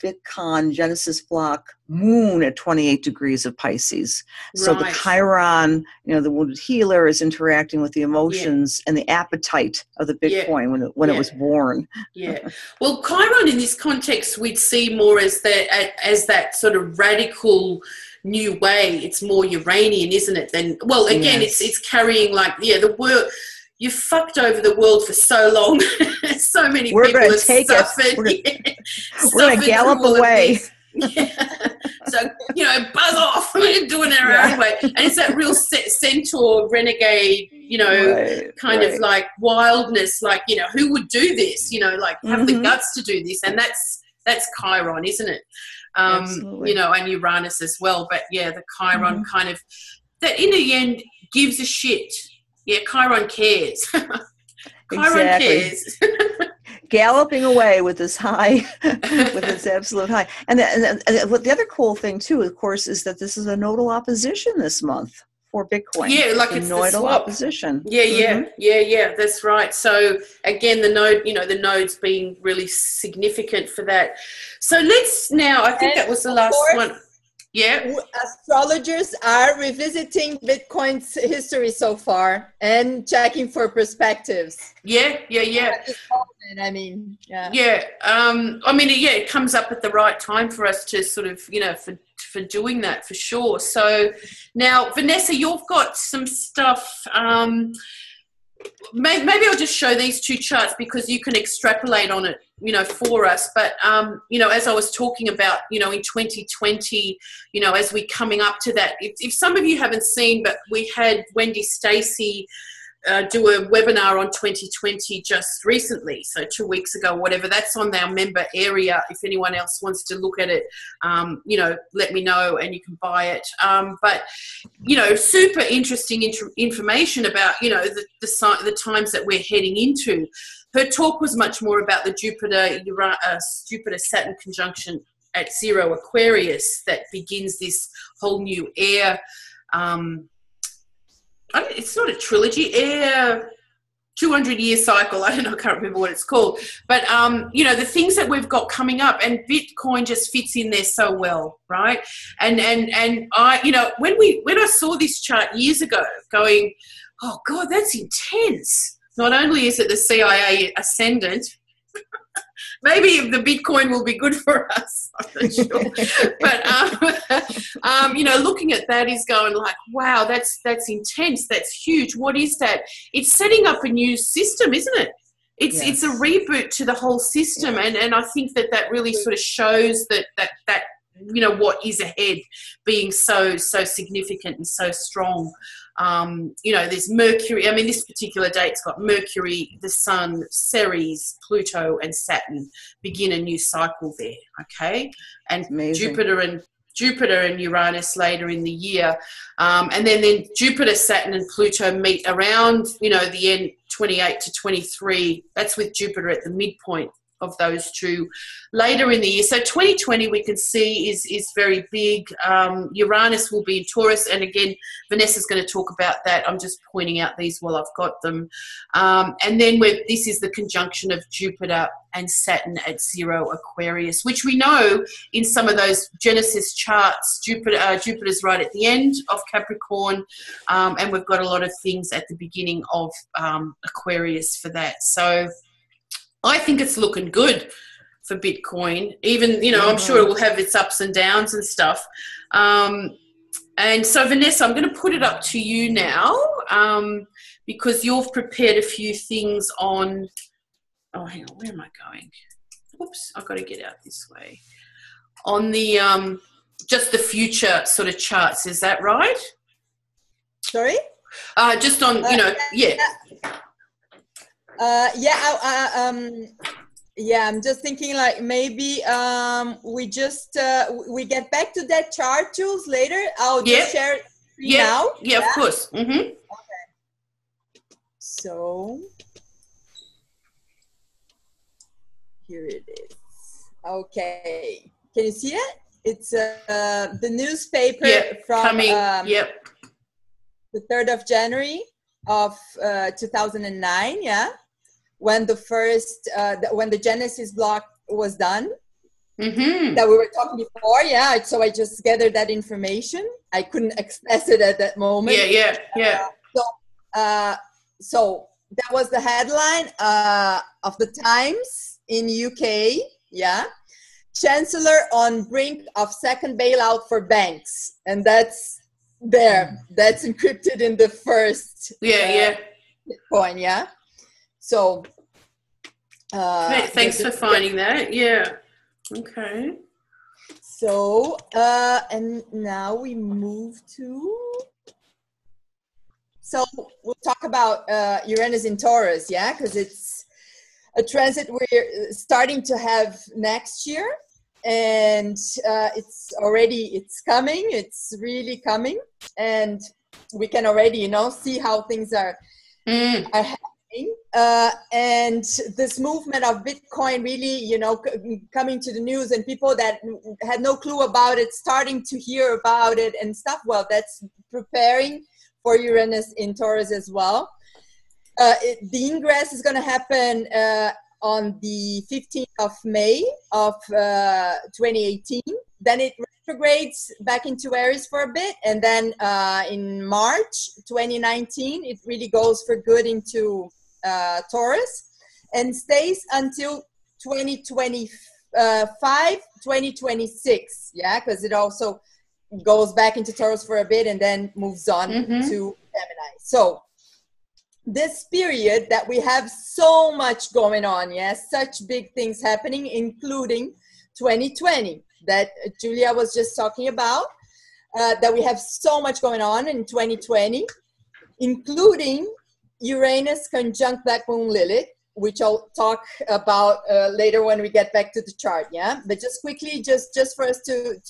[SPEAKER 2] Bitcoin Genesis block moon at 28 degrees of Pisces. So the Chiron, you know, the wounded healer, is interacting with the emotions and the appetite of the Bitcoin when it was born. Yeah.
[SPEAKER 1] Well, Chiron in this context we'd see more as that sort of radical new way. It's more Uranian, isn't it? Than again, it's carrying like the world. You fucked over the world for so long. So many people have suffered.
[SPEAKER 2] We're going to gallop away.
[SPEAKER 1] So, you know, buzz off. We're doing it our own way. And it's that real centaur, renegade, you know, kind of like wildness. Like, you know, who would do this? You know, like have the guts to do this. And that's Chiron, isn't it? You know, and Uranus as well. But, yeah, the Chiron kind of, that in the end gives a shit. Yeah, Chiron cares. Chiron cares.
[SPEAKER 2] Galloping away with this high, with this absolute high. And the other cool thing, too, of course, is that this is a nodal opposition this month for Bitcoin.
[SPEAKER 1] Yeah, like it's
[SPEAKER 2] nodal opposition.
[SPEAKER 1] Yeah, that's right. So, again, the node's being really significant for that. So let's now, I think that was the last one. Yeah.
[SPEAKER 3] Astrologers are revisiting Bitcoin's history so far and checking for perspectives.
[SPEAKER 1] Yeah.
[SPEAKER 3] I mean,
[SPEAKER 1] it comes up at the right time for us to sort of, you know, for doing that for sure. So now, Vanessa, you've got some stuff. Maybe I'll just show these two charts because you can extrapolate on it, you know, for us. But, you know, as I was talking about, you know, in 2020, you know, as we're coming up to that, if some of you haven't seen, but we had Wendy Stacey do a webinar on 2020 just recently, so 2 weeks ago, whatever. That's on our member area. If anyone else wants to look at it, you know, let me know and you can buy it. But, you know, super interesting information about, you know, the times that we're heading into. Her talk was much more about the Jupiter-Saturn conjunction at 0 Aquarius that begins this whole new air. It's not a trilogy, 200-year cycle. I don't know, I can't remember what it's called. But, you know, the things that we've got coming up, and Bitcoin just fits in there so well, right? And I, you know, when I saw this chart years ago going, oh, God, that's intense. Not only is it the CIA ascendant, maybe the Bitcoin will be good for us. I'm not sure. But, you know, looking at that is going like, wow, that's intense. That's huge. What is that? It's setting up a new system, isn't it? It's a reboot to the whole system. And I think that really sort of shows that you know, what is ahead being so significant and so strong. You know, there's Mercury. I mean, this particular date's got Mercury, the Sun, Ceres, Pluto, and Saturn begin a new cycle there. Okay, and
[SPEAKER 2] amazing.
[SPEAKER 1] Jupiter and Uranus later in the year. And then Jupiter, Saturn and Pluto meet around, the end 28 to 23. That's with Jupiter at the midpoint of those two later in the year. So 2020 we can see is very big. Uranus will be in Taurus, and again Vanessa's going to talk about that. I'm just pointing out these while I've got them. And then this is the conjunction of Jupiter and Saturn at 0 Aquarius, which we know in some of those Genesis charts, Jupiter's right at the end of Capricorn, and we've got a lot of things at the beginning of Aquarius for that. So I think it's looking good for Bitcoin. Even, I'm sure it will have its ups and downs and stuff. And so, Vanessa, I'm going to put it up to you now because you've prepared a few things on... Oh, hang on. Where am I going? Oops, I've got to get out this way. On the just the future sort of charts. Is that right?
[SPEAKER 3] Sorry?
[SPEAKER 1] Just on, yeah.
[SPEAKER 3] I'm just thinking like maybe we get back to that chart, Jules, later. I'll just share it now.
[SPEAKER 1] Yeah, of course. Mm-hmm.
[SPEAKER 3] Okay. So here it is. Okay. Can you see it? It's the newspaper from the 3rd of January of 2009, when the first when the Genesis block was done, that we were talking before. So I just gathered that information. I couldn't access it at that moment. So that was the headline of the Times in UK. Chancellor on brink of second bailout for banks, and that's encrypted in the first Bitcoin. So
[SPEAKER 1] thanks for finding that. Okay.
[SPEAKER 3] So and now we move to, so we'll talk about Uranus in Taurus, because it's a transit we're starting to have next year, and it's coming. It's really coming, and we can already see how things are happening. And this movement of Bitcoin really coming to the news, and people that had no clue about it starting to hear about it and stuff. Well, that's preparing for Uranus in Taurus as well. The ingress is going to happen on the 15th of May of 2018. Then it retrogrades back into Aries for a bit. And then in March 2019, it really goes for good into Taurus and stays until 2025, 2026. Because it also goes back into Taurus for a bit and then moves on to Gemini. So this period that we have so much going on, such big things happening, including 2020 that Julia was just talking about, that we have so much going on in 2020, including Uranus conjunct Black Moon Lilith, which I'll talk about later when we get back to the chart, But just quickly, just for us to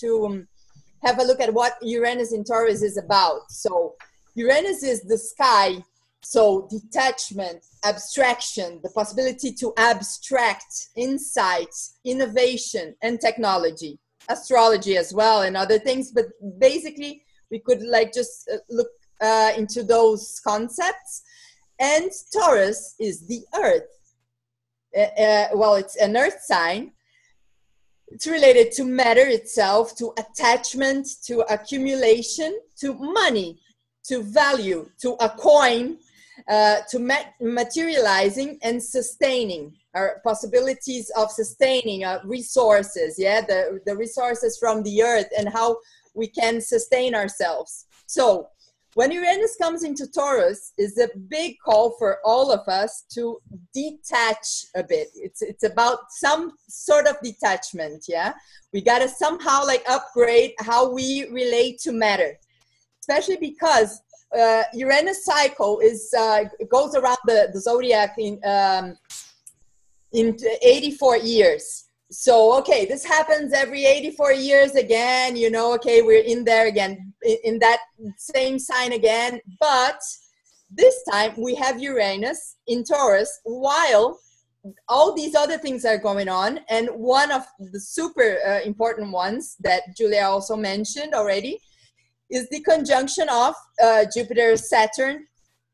[SPEAKER 3] have a look at what Uranus in Taurus is about. So Uranus is the sky. So detachment, abstraction, the possibility to abstract insights, innovation, and technology, astrology as well, and other things. But basically, we could just look into those concepts. And Taurus is the Earth. Well, it's an Earth sign. It's related to matter itself, to attachment, to accumulation, to money, to value, to a coin, to materializing and sustaining our possibilities of sustaining resources, the resources from the earth and how we can sustain ourselves. So when Uranus comes into Taurus, is a big call for all of us to detach a bit. It's about some sort of detachment, We got to somehow upgrade how we relate to matter, especially because Uranus cycle goes around the zodiac in 84 years. So, okay, this happens every 84 years again, you know, okay, we're in there again, in that same sign again. But this time we have Uranus in Taurus while all these other things are going on. And one of the super important ones that Julia also mentioned already is the conjunction of Jupiter, Saturn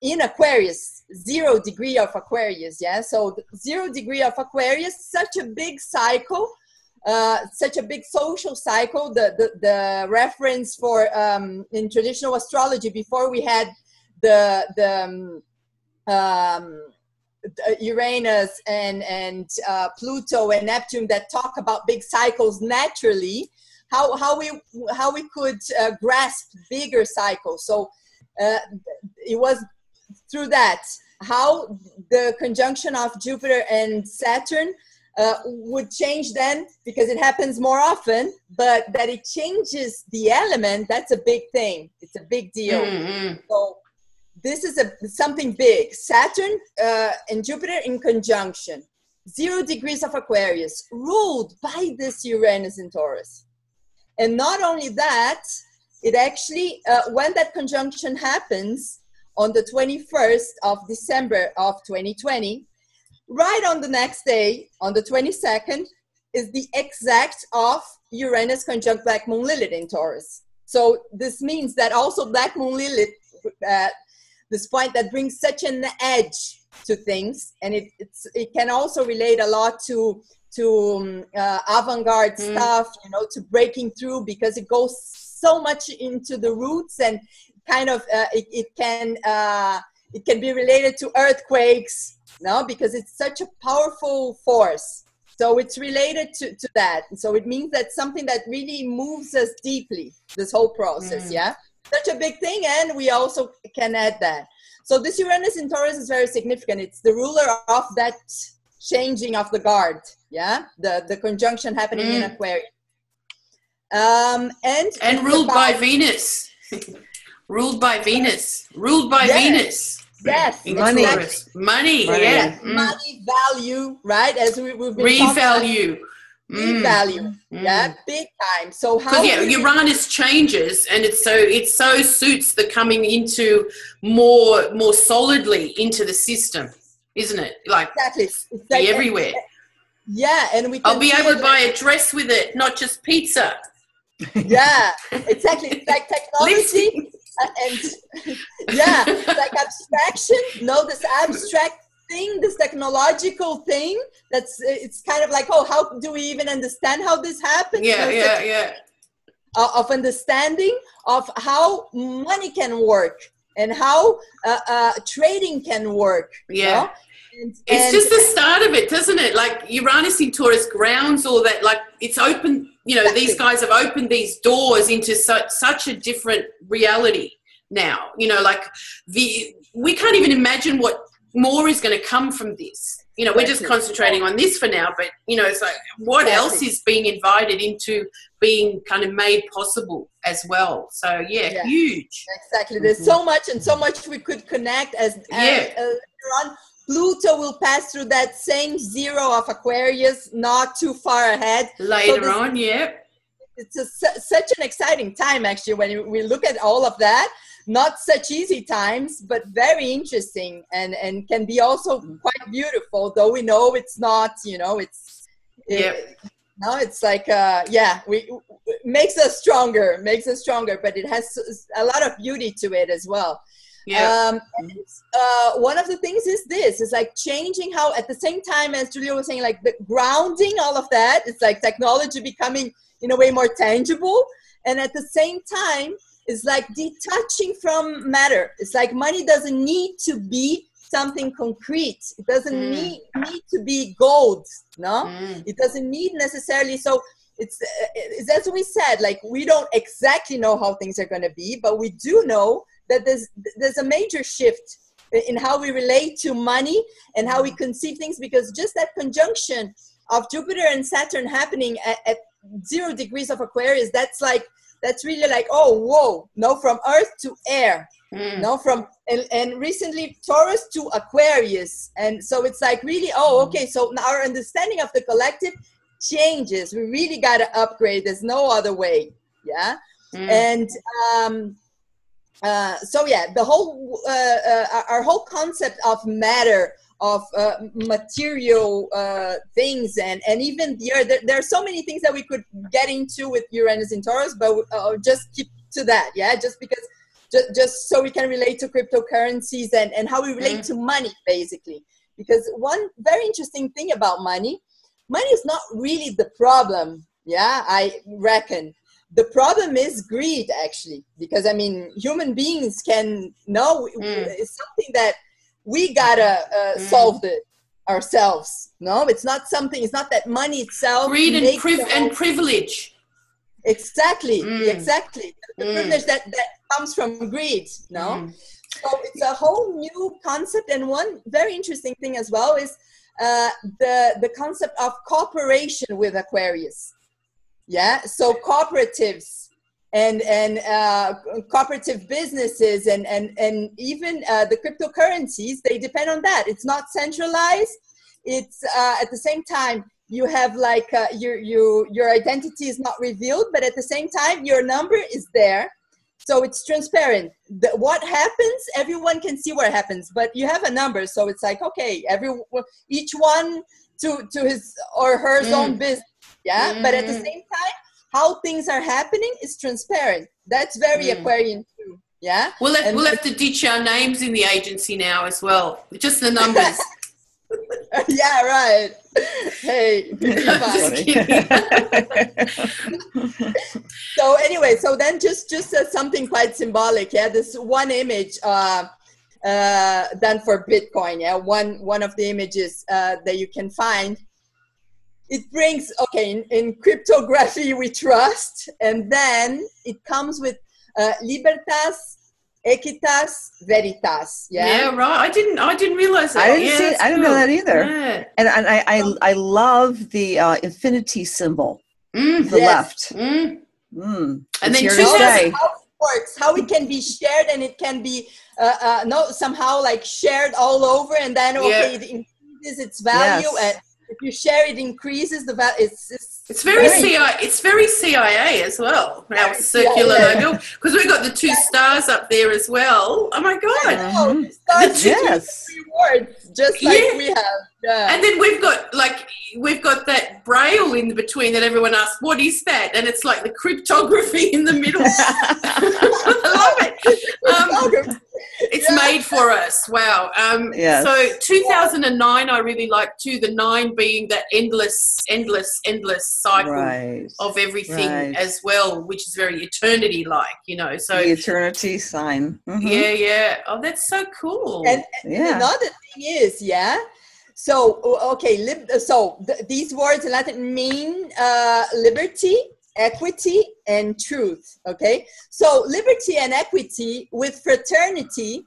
[SPEAKER 3] in Aquarius, 0 degree of Aquarius. Yeah, so 0 degree of Aquarius, such a big cycle, such a big social cycle. The reference for in traditional astrology before we had the Uranus and Pluto and Neptune that talk about big cycles naturally. How we could grasp bigger cycles. So it was through that, how the conjunction of Jupiter and Saturn would change then, because it happens more often, but that it changes the element, that's a big thing. It's a big deal. Mm-hmm. So this is something big. Saturn and Jupiter in conjunction, 0 degrees of Aquarius, ruled by this Uranus in Taurus. And not only that, it actually, when that conjunction happens on the 21st of December of 2020, right on the next day, on the 22nd, is the exact of Uranus conjunct Black Moon Lilith in Taurus. So this means that also Black Moon Lilith, this point that brings such an edge to things, and it can also relate a lot to avant-garde stuff, you know, to breaking through, because it goes so much into the roots, and kind of it can be related to earthquakes, no, because it's such a powerful force. So it's related to that. So it means that something that really moves us deeply, this whole process, yeah? Such a big thing, and we also can add that. So this Uranus in Taurus is very significant. It's the ruler of that changing of the guard, yeah? The conjunction happening in Aquarius. And
[SPEAKER 1] ruled by Venus. Ruled by Venus. Ruled by Venus.
[SPEAKER 3] Yes.
[SPEAKER 1] Money. Exactly. Money. Yeah.
[SPEAKER 3] Money value, right? As we've been
[SPEAKER 1] revalue.
[SPEAKER 3] Revalue. Yeah. Big time. So how?
[SPEAKER 1] Because Uranus changes, and it so suits the coming into more solidly into the system, isn't it? Like
[SPEAKER 3] exactly.
[SPEAKER 1] Be everywhere.
[SPEAKER 3] Yeah, and
[SPEAKER 1] I'll be able to buy a dress with it, not just pizza.
[SPEAKER 3] Yeah, exactly. It's like technology. And yeah, like abstraction. No, this abstract thing, this technological thing. It's kind of like, oh, how do we even understand how this happens?
[SPEAKER 1] Yeah.
[SPEAKER 3] Of understanding of how money can work and how trading can work.
[SPEAKER 1] Yeah.
[SPEAKER 3] You know?
[SPEAKER 1] It's just the start of it, doesn't it? Like Uranus in Taurus grounds all that. Like it's open, you know, exactly. These guys have opened these doors into such a different reality now. You know, like we can't even imagine what more is going to come from this. You know, we're just concentrating on this for now, but, you know, it's like what else is being invited into being kind of made possible as well. So, yeah. Huge.
[SPEAKER 3] Exactly. There's so much and so much we could connect as later on. Pluto will pass through that same 0 of Aquarius, not too far ahead.
[SPEAKER 1] Later on, yeah.
[SPEAKER 3] It's such an exciting time, actually, when we look at all of that. Not such easy times, but very interesting and can be also quite beautiful, though we know it's not, you know, it's like, it makes us stronger, but it has a lot of beauty to it as well. Yeah. One of the things is this, it's like changing how, at the same time as Julia was saying, like the grounding, all of that, it's like technology becoming in a way more tangible. And at the same time, it's like detaching from matter. It's like money doesn't need to be something concrete. It doesn't need to be gold, no? It doesn't need necessarily, so it's as we said, like we don't exactly know how things are gonna be, but we do know that there's a major shift in how we relate to money and how we conceive things, because just that conjunction of Jupiter and Saturn happening at 0 degrees of Aquarius, that's really like, oh, whoa, no, from earth to air, no, from, and recently Taurus to Aquarius. And so it's like really, oh, okay, so our understanding of the collective changes. We really got to upgrade. There's no other way. Yeah. And so yeah, the whole our whole concept of matter, of material things, and even the earth. There are so many things that we could get into with Uranus in Taurus, but just keep to that. Yeah, just because. Just so we can relate to cryptocurrencies and how we relate to money, basically. Because one very interesting thing about money is not really the problem. Yeah, I reckon. The problem is greed, actually. Because, I mean, human beings can know it's something that we gotta solve it ourselves. No, it's not something, it's not that money itself.
[SPEAKER 1] Greed and privilege.
[SPEAKER 3] Exactly, exactly. The privilege that comes from greed, no? So it's a whole new concept. And one very interesting thing as well is the concept of cooperation with Aquarius. Yeah, so cooperatives and cooperative businesses and even the cryptocurrencies, they depend on that. It's not centralized. It's at the same time, you have like your identity is not revealed, but at the same time, your number is there. So it's transparent. What happens, everyone can see what happens, but you have a number. So it's like, okay, each one to his or her own business. Yeah. But at the same time, how things are happening is transparent. That's very Aquarian too. Yeah.
[SPEAKER 1] We'll have to ditch our names in the agency now as well. Just the numbers.
[SPEAKER 3] Yeah, right. Hey,
[SPEAKER 1] just kidding.
[SPEAKER 3] So anyway, so then just something quite symbolic. Yeah, this one image done for Bitcoin. Yeah, one of the images that you can find. It brings, okay, in cryptography we trust, and then it comes with libertas, equitas, veritas. Yeah,
[SPEAKER 1] right. I didn't realize that.
[SPEAKER 2] I didn't know that either. Yeah. And I love the infinity symbol. The left. And
[SPEAKER 1] then
[SPEAKER 3] how it works, how it can be shared, and it can be somehow like shared all over, and then it increases its value, and if you share, it increases the value. It's very
[SPEAKER 1] CIA. It's very CIA as well. Our circular logo, because we've got the two stars up there as well. Oh my God!
[SPEAKER 3] Rewards, just like we have. Yeah.
[SPEAKER 1] And then we've got that braille in between that everyone asks, what is that? And it's like the cryptography in the middle. I love it. It's made for us. Wow. So 2009, I really liked too. The 9 being that endless cycle of everything as well, which is very eternity-like, you know. So
[SPEAKER 2] the eternity sign.
[SPEAKER 1] Yeah. Oh, that's so cool.
[SPEAKER 3] And another thing is, so, okay, these words in Latin mean liberty, equity, and truth, okay? So liberty and equity with fraternity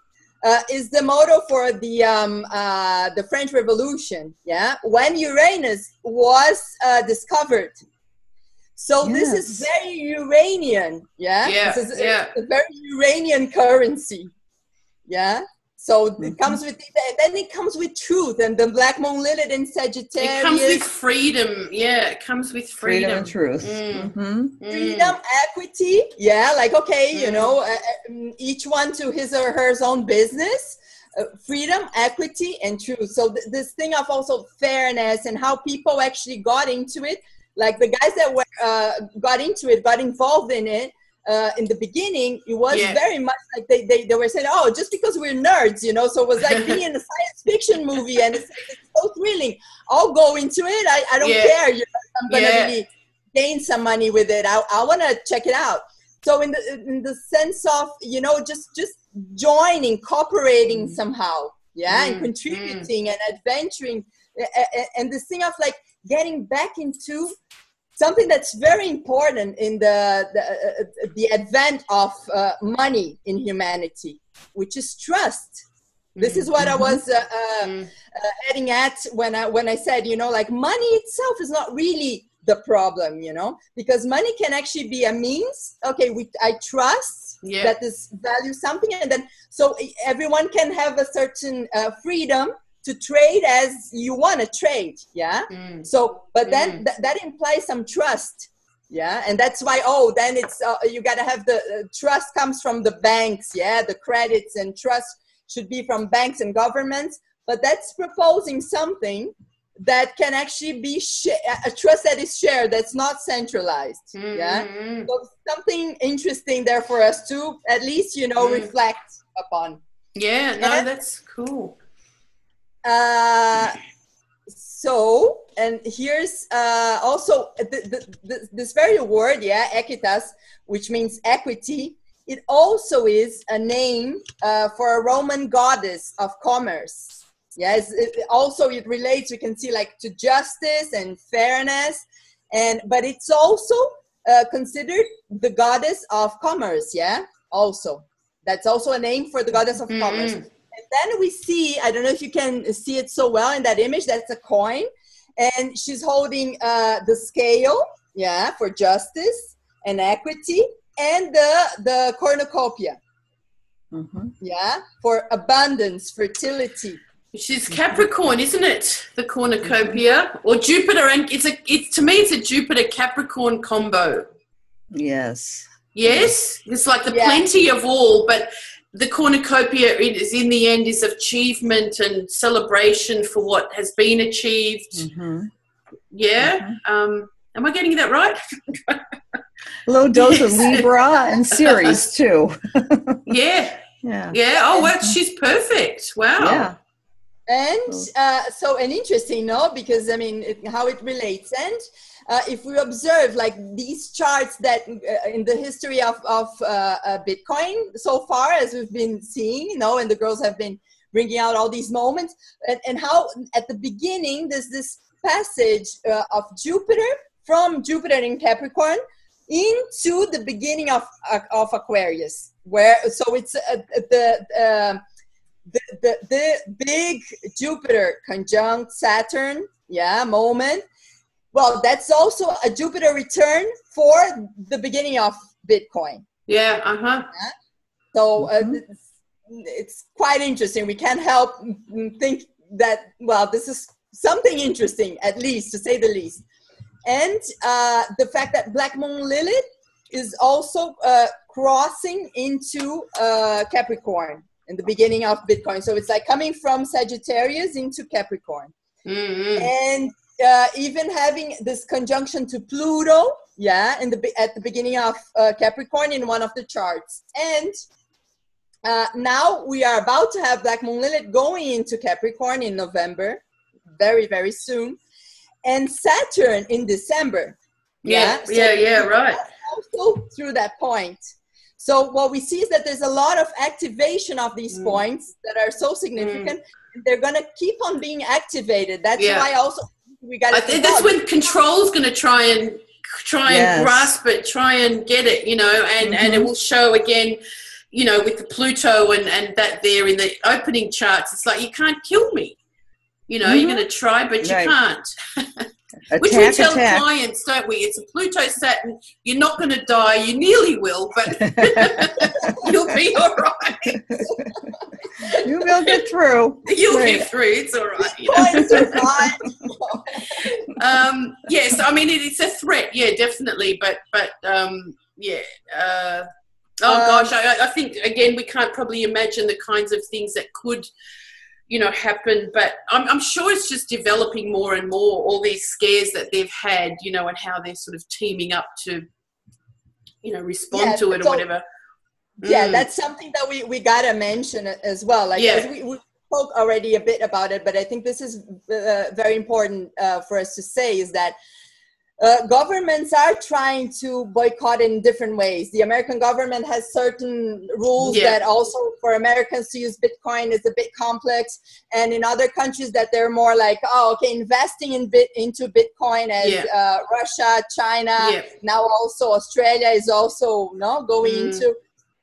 [SPEAKER 3] is the motto for the French Revolution, when Uranus was discovered. So this is very Uranian, This is a very Uranian currency, So it comes with, and then it comes with truth, and the Black Moon Lilith in Sagittarius.
[SPEAKER 1] It comes with freedom. Yeah, it comes with freedom.
[SPEAKER 2] And truth.
[SPEAKER 3] Freedom, equity. Yeah, like, okay, you know, each one to his or her own business. Freedom, equity, and truth. So this thing of also fairness and how people actually got into it. Like the guys that were got involved in it. In the beginning, it was very much like they were saying, oh, just because we're nerds, you know, so it was like being in a science fiction movie, and it's so thrilling. I'll go into it. I don't care. You know, I'm going to really gain some money with it. I want to check it out. So in the sense of, you know, just joining, cooperating somehow, and contributing and adventuring, and this thing of like getting back into something that's very important in the advent of money in humanity, which is trust. This is what I was heading at when I said, you know, like money itself is not really the problem, you know, because money can actually be a means. Okay, I trust that this values something, and then so everyone can have a certain freedom to trade as you want to trade. Yeah. So, but then that implies some trust. Yeah. And that's why, then it's, you got to have the trust comes from the banks. Yeah. The credits and trust should be from banks and governments, but that's proposing something that can actually be a trust that is shared, that's not centralized. Yeah. So something interesting there for us to at least, reflect upon.
[SPEAKER 1] Yeah, no, that's cool.
[SPEAKER 3] So, and here's also this very word, equitas, which means equity. It also is a name for a Roman goddess of commerce. Yes, it relates, we can see, like, to justice and fairness, but it's also considered the goddess of commerce. Yeah, also that's also a name for the goddess of commerce. And then we see, I don't know if you can see it so well in that image, that's a coin, and she's holding the scale, for justice and equity, and the cornucopia, for abundance, fertility.
[SPEAKER 1] Which is Capricorn, isn't it? The cornucopia, or Jupiter, and to me it's a Jupiter Capricorn combo.
[SPEAKER 2] Yes.
[SPEAKER 1] Yes, it's like the plenty of all, but the cornucopia is in the end is achievement and celebration for what has been achieved. Yeah. Am I getting that right?
[SPEAKER 2] A little dose of Libra and Ceres too.
[SPEAKER 1] Yeah. Oh, well, she's perfect. Wow.
[SPEAKER 2] Yeah.
[SPEAKER 3] And and interesting, because I mean, how it relates. And if we observe, like, these charts that in the history of Bitcoin so far, as we've been seeing, and the girls have been bringing out all these moments, and how at the beginning there's this passage of Jupiter, from Jupiter in Capricorn into the beginning of Aquarius, so it's the big Jupiter conjunct Saturn, moment. Well, that's also a Jupiter return for the beginning of Bitcoin. So it's quite interesting. We can't help think that, well, this is something interesting, at least, to say the least. And the fact that Black Moon Lilith is also crossing into Capricorn in the beginning of Bitcoin. So it's like coming from Sagittarius into Capricorn. And even having this conjunction to Pluto, at the beginning of Capricorn in one of the charts. And now we are about to have Black Moon Lilith going into Capricorn in November, very, very soon. And Saturn in December.
[SPEAKER 1] Right.
[SPEAKER 3] Also through that point. So what we see is that there's a lot of activation of these points that are so significant. They're going to keep on being activated. That's why also we got to.
[SPEAKER 1] That's when control's going to try and grasp it, try and get it, and it will show again, with the Pluto and that there in the opening charts. It's like, you can't kill me. You're going to try, but you can't. Which we tell clients, don't we? It's a Pluto Saturn. You're not going to die. You nearly will, but you'll be all right.
[SPEAKER 2] You will get through.
[SPEAKER 1] You'll get through. It's all right. Yes, I mean, it's a threat. Yeah, definitely. But gosh, I think, again, we can't probably imagine the kinds of things that could happen, but I'm sure it's just developing more and more, all these scares that they've had, and how they're sort of teaming up to, respond to it or whatever.
[SPEAKER 3] Yeah, that's something that we gotta mention as well. Like, as we spoke already a bit about it, but I think this is very important for us to say, is that governments are trying to boycott in different ways. The American government has certain rules that also for Americans to use Bitcoin is a bit complex. And in other countries that they're more like, investing into Bitcoin, as Russia, China, now also Australia is also going into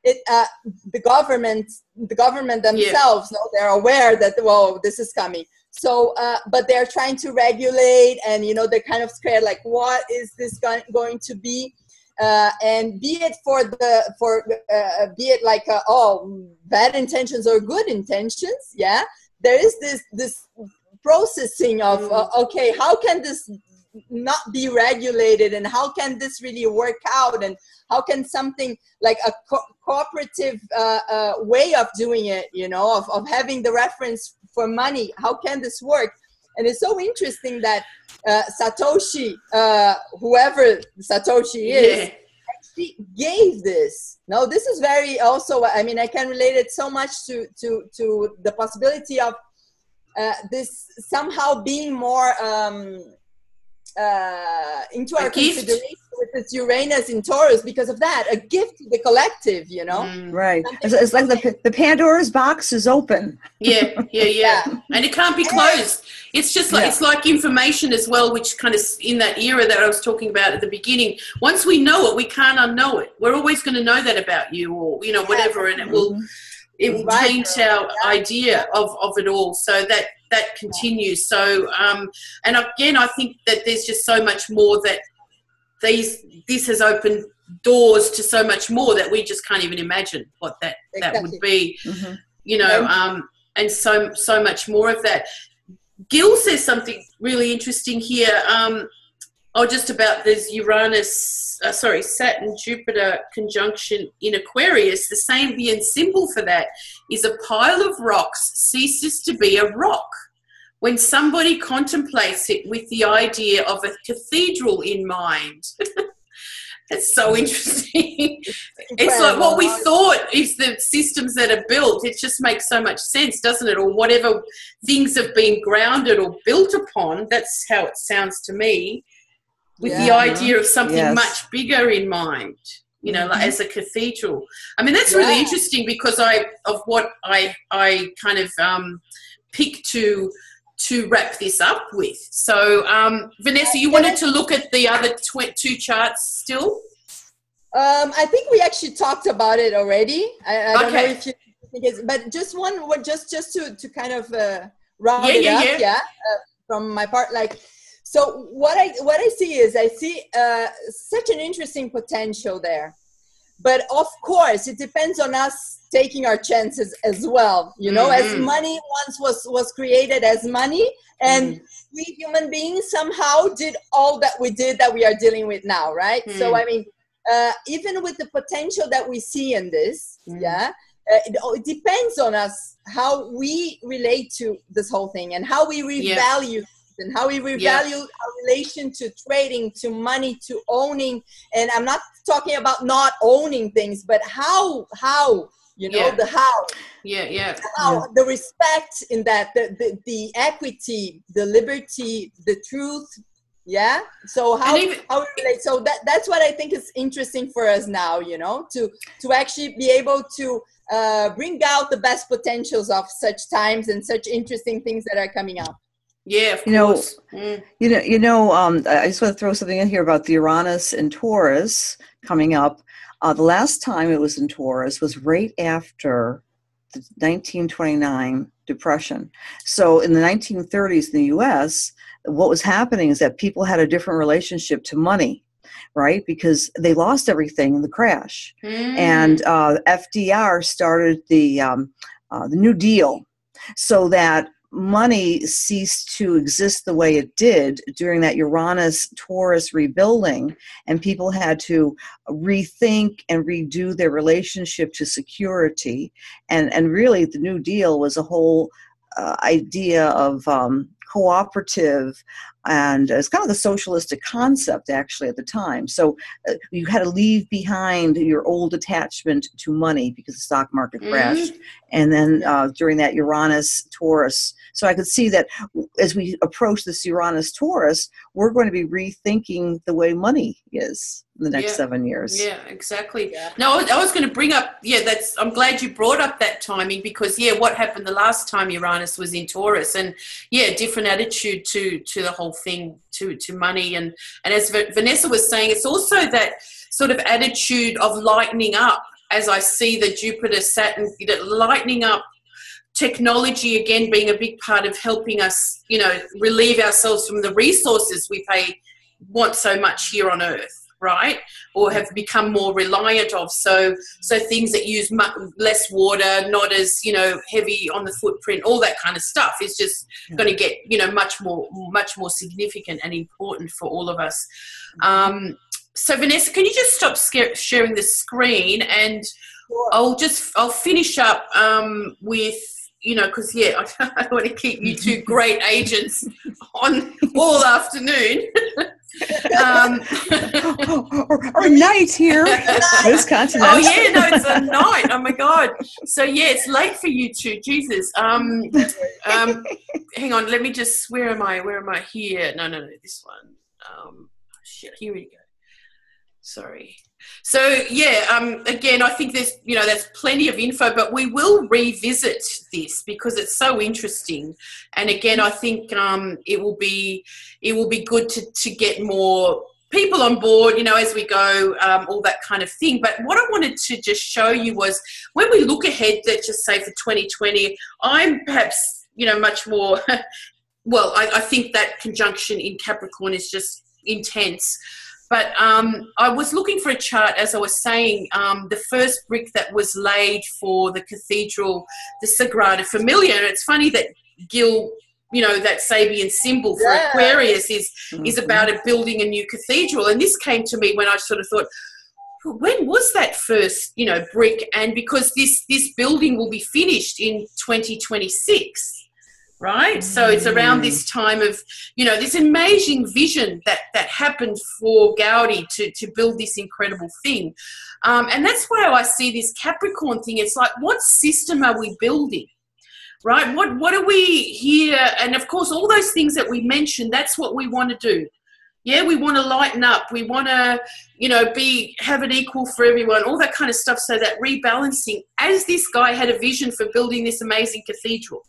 [SPEAKER 3] it. The government themselves, they're aware that, this is coming. So, but they're trying to regulate, and they're kind of scared, like, what is this going to be? And be it be it like bad intentions or good intentions, there is this processing of okay, how can this not be regulated, and how can this really work out, and how can something like a cooperative way of doing it, you know, of having the reference for money, how can this work? And it's so interesting that Satoshi, whoever Satoshi is, actually gave this. Now, this is very also, I mean, I can relate it so much to the possibility of this somehow being more into our consideration with this Uranus in Taurus, because of that, a gift to the collective, you know?
[SPEAKER 2] Right. It's like the Pandora's box is open.
[SPEAKER 1] Yeah. And it can't be closed. It's just like, it's like information as well, which kind of in that era that I was talking about at the beginning. Once we know it, we can't unknow it. We're always going to know that about you, or, you know, whatever, and it will change our idea of it all. So that continues. So, and again, I think that there's just so much more that this has opened doors to so much more that we just can't even imagine what that would be, you know, and so much more of that. Gil says something really interesting here. Just about this Saturn Jupiter conjunction in Aquarius. The Sabian symbol for that is a pile of rocks ceases to be a rock when somebody contemplates it with the idea of a cathedral in mind. That's so interesting. It's like what we thought is the systems that are built. It just makes so much sense, doesn't it? Or whatever things have been grounded or built upon. That's how it sounds to me, with the idea of something much bigger in mind, you know, like as a cathedral. I mean, that's really interesting because of what I kind of pick to wrap this up with. So, Vanessa, you wanted to look at the other two charts still?
[SPEAKER 3] I think we actually talked about it already. I don't know if you think it's, but just just to kind of round it up, from my part, like, so what I see is such an interesting potential there. But of course, it depends on us taking our chances as well. You know, as money once was created as money, and we human beings somehow did all that we did that we are dealing with now, right? So, I mean, even with the potential that we see in this, it depends on us how we relate to this whole thing and how we revalue and how we revalue our relation to trading, to money, to owning. And I'm not talking about not owning things, but how you know, the how. How, the respect in that, the equity, the liberty, the truth. Yeah. So how we relate. So that's what I think is interesting for us now, you know, to actually be able to bring out the best potentials of such times and such interesting things that are coming out.
[SPEAKER 1] Yeah, of course.
[SPEAKER 2] I just want to throw something in here about the Uranus and Taurus coming up. The last time it was in Taurus was right after the 1929 Depression. So in the 1930s in the U.S., what was happening is that people had a different relationship to money, right? Because they lost everything in the crash. And FDR started the New Deal so that money ceased to exist the way it did during that Uranus-Taurus rebuilding, and people had to rethink and redo their relationship to security. And really, the New Deal was a whole idea of cooperative, and it's kind of the socialistic concept actually at the time. So you had to leave behind your old attachment to money because the stock market crashed. And then during that Uranus-Taurus, so I could see that as we approach this Uranus-Taurus, we're going to be rethinking the way money is in the next 7 years. Yeah,
[SPEAKER 1] exactly. No, I was going to bring up, I'm glad you brought up that timing because, what happened the last time Uranus was in Taurus, and, different attitude to the whole thing, to money. And as Vanessa was saying, it's also that sort of attitude of lightening up, as I see the Jupiter-Saturn, lightening up, technology again being a big part of helping us, relieve ourselves from the resources we want so much here on Earth. right? Or have become more reliant of. So things that use less water, not as, you know, heavy on the footprint, all that kind of stuff is just going to get, you know, much more significant and important for all of us. So Vanessa, can you just stop sharing the screen, and I'll finish up with, you know, because, yeah, I want to keep you two great agents on all afternoon.
[SPEAKER 2] or night here, Wisconsin.
[SPEAKER 1] Oh, yeah, no, it's a night. Oh, my God. So, yeah, it's late for you two. Jesus. Hang on. Let me just, where am I here? No, this one. Shit, here we go. Sorry. So, yeah, again, I think there's plenty of info, but we will revisit this because it's so interesting. And again, I think it will be good to get more people on board, you know, as we go, all that kind of thing. But what I wanted to just show you was when we look ahead, let's just say for 2020, I'm perhaps, you know, much more, well, I think that conjunction in Capricorn is just intense. But I was looking for a chart, as I was saying, the first brick that was laid for the cathedral, the Sagrada Familia. And it's funny that Gil, you know, that Sabian symbol for Aquarius is about building a new cathedral. And this came to me when I sort of thought, when was that first, you know, brick? And because this building will be finished in 2026. Right? So it's around this time of, you know, this amazing vision that happened for Gaudi to build this incredible thing. And that's why I see this Capricorn thing. It's like, what system are we building? Right? What are we here? And of course, all those things that we mentioned, that's what we want to do. Yeah, we want to lighten up. We want to, you know, have it equal for everyone, all that kind of stuff. So that rebalancing, as this guy had a vision for building this amazing cathedral.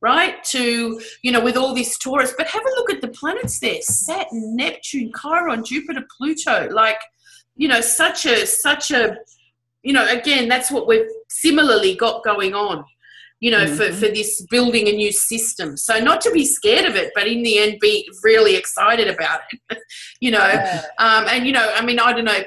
[SPEAKER 1] Right, to, you know, with all this Taurus. But have a look at the planets there. Saturn, Neptune, Chiron, Jupiter, Pluto. Like, you know, such a, you know, again, that's what we've similarly got going on, you know, for this building a new system. So not to be scared of it, but in the end, be really excited about it, you know. And, you know, I mean, I don't know,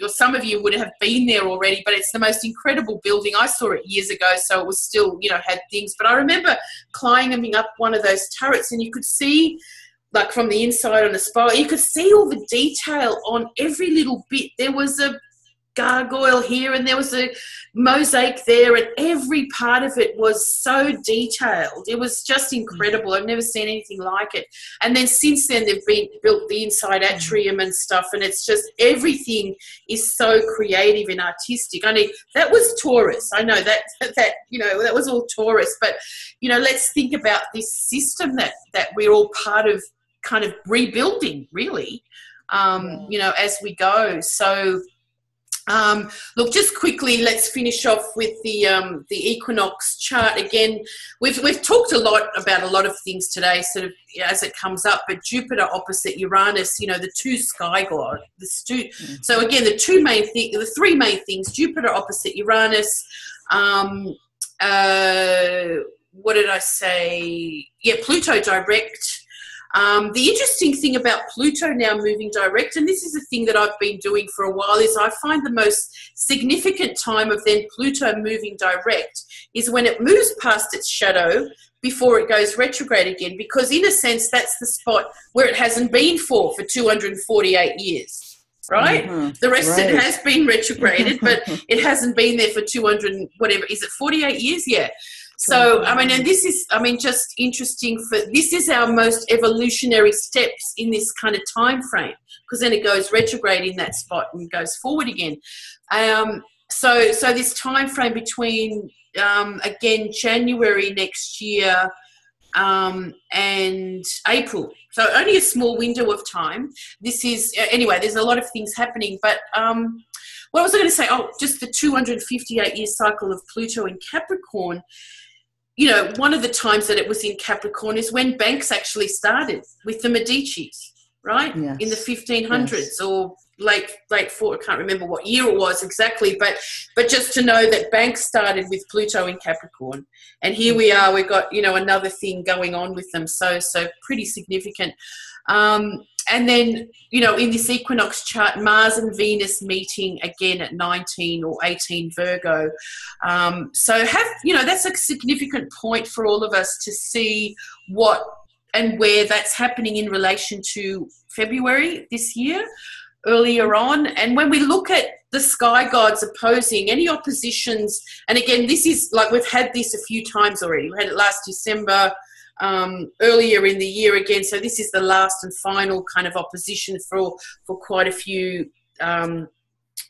[SPEAKER 1] some of you would have been there already, but it's the most incredible building. I saw it years ago, so it was still, you know, had things. But I remember climbing up one of those turrets, and you could see, like from the inside on the spire, you could see all the detail on every little bit. There was a gargoyle here, and there was a mosaic there, and every part of it was so detailed. It was just incredible. I've never seen anything like it. And then since then, they've built the inside atrium and stuff, and it's just everything is so creative and artistic. I mean, that was Taurus. I know that you know, that was all Taurus. But, you know, let's think about this system that we're all part of, kind of rebuilding, really, you know, as we go. So, look, just quickly, let's finish off with the equinox chart. Again, we've talked a lot about a lot of things today, sort of as it comes up. But Jupiter opposite Uranus, you know, the two sky god. So again, the three main things: Jupiter opposite Uranus. What did I say? Yeah, Pluto direct. The interesting thing about Pluto now moving direct, and this is a thing that I've been doing for a while, is I find the most significant time of then Pluto moving direct is when it moves past its shadow before it goes retrograde again, because in a sense that's the spot where it hasn't been for 248 years. Right? The rest of it has been retrograded, but it hasn't been there for 48 years? Yeah. So, I mean, and this is, I mean, just interesting this is our most evolutionary steps in this kind of time frame, because then it goes retrograde in that spot and goes forward again. So this time frame between, again, January next year and April. So only a small window of time. This is, anyway, there's a lot of things happening, but what was I going to say? Oh, just the 258-year cycle of Pluto in Capricorn. You know, one of the times that it was in Capricorn is when banks actually started with the Medicis, right? Yes. In the 1500s or late I can't remember what year it was exactly, but just to know that banks started with Pluto in Capricorn, and here we are. We've got, you know, another thing going on with them. So pretty significant. And then, you know, in this equinox chart, Mars and Venus meeting again at 19 or 18 Virgo. So that's a significant point for all of us to see what and where that's happening in relation to February this year, earlier on. And when we look at the sky gods opposing any oppositions, and again, this is like we've had this a few times already. We had it last December, earlier in the year again. So this is the last and final kind of opposition for quite a few,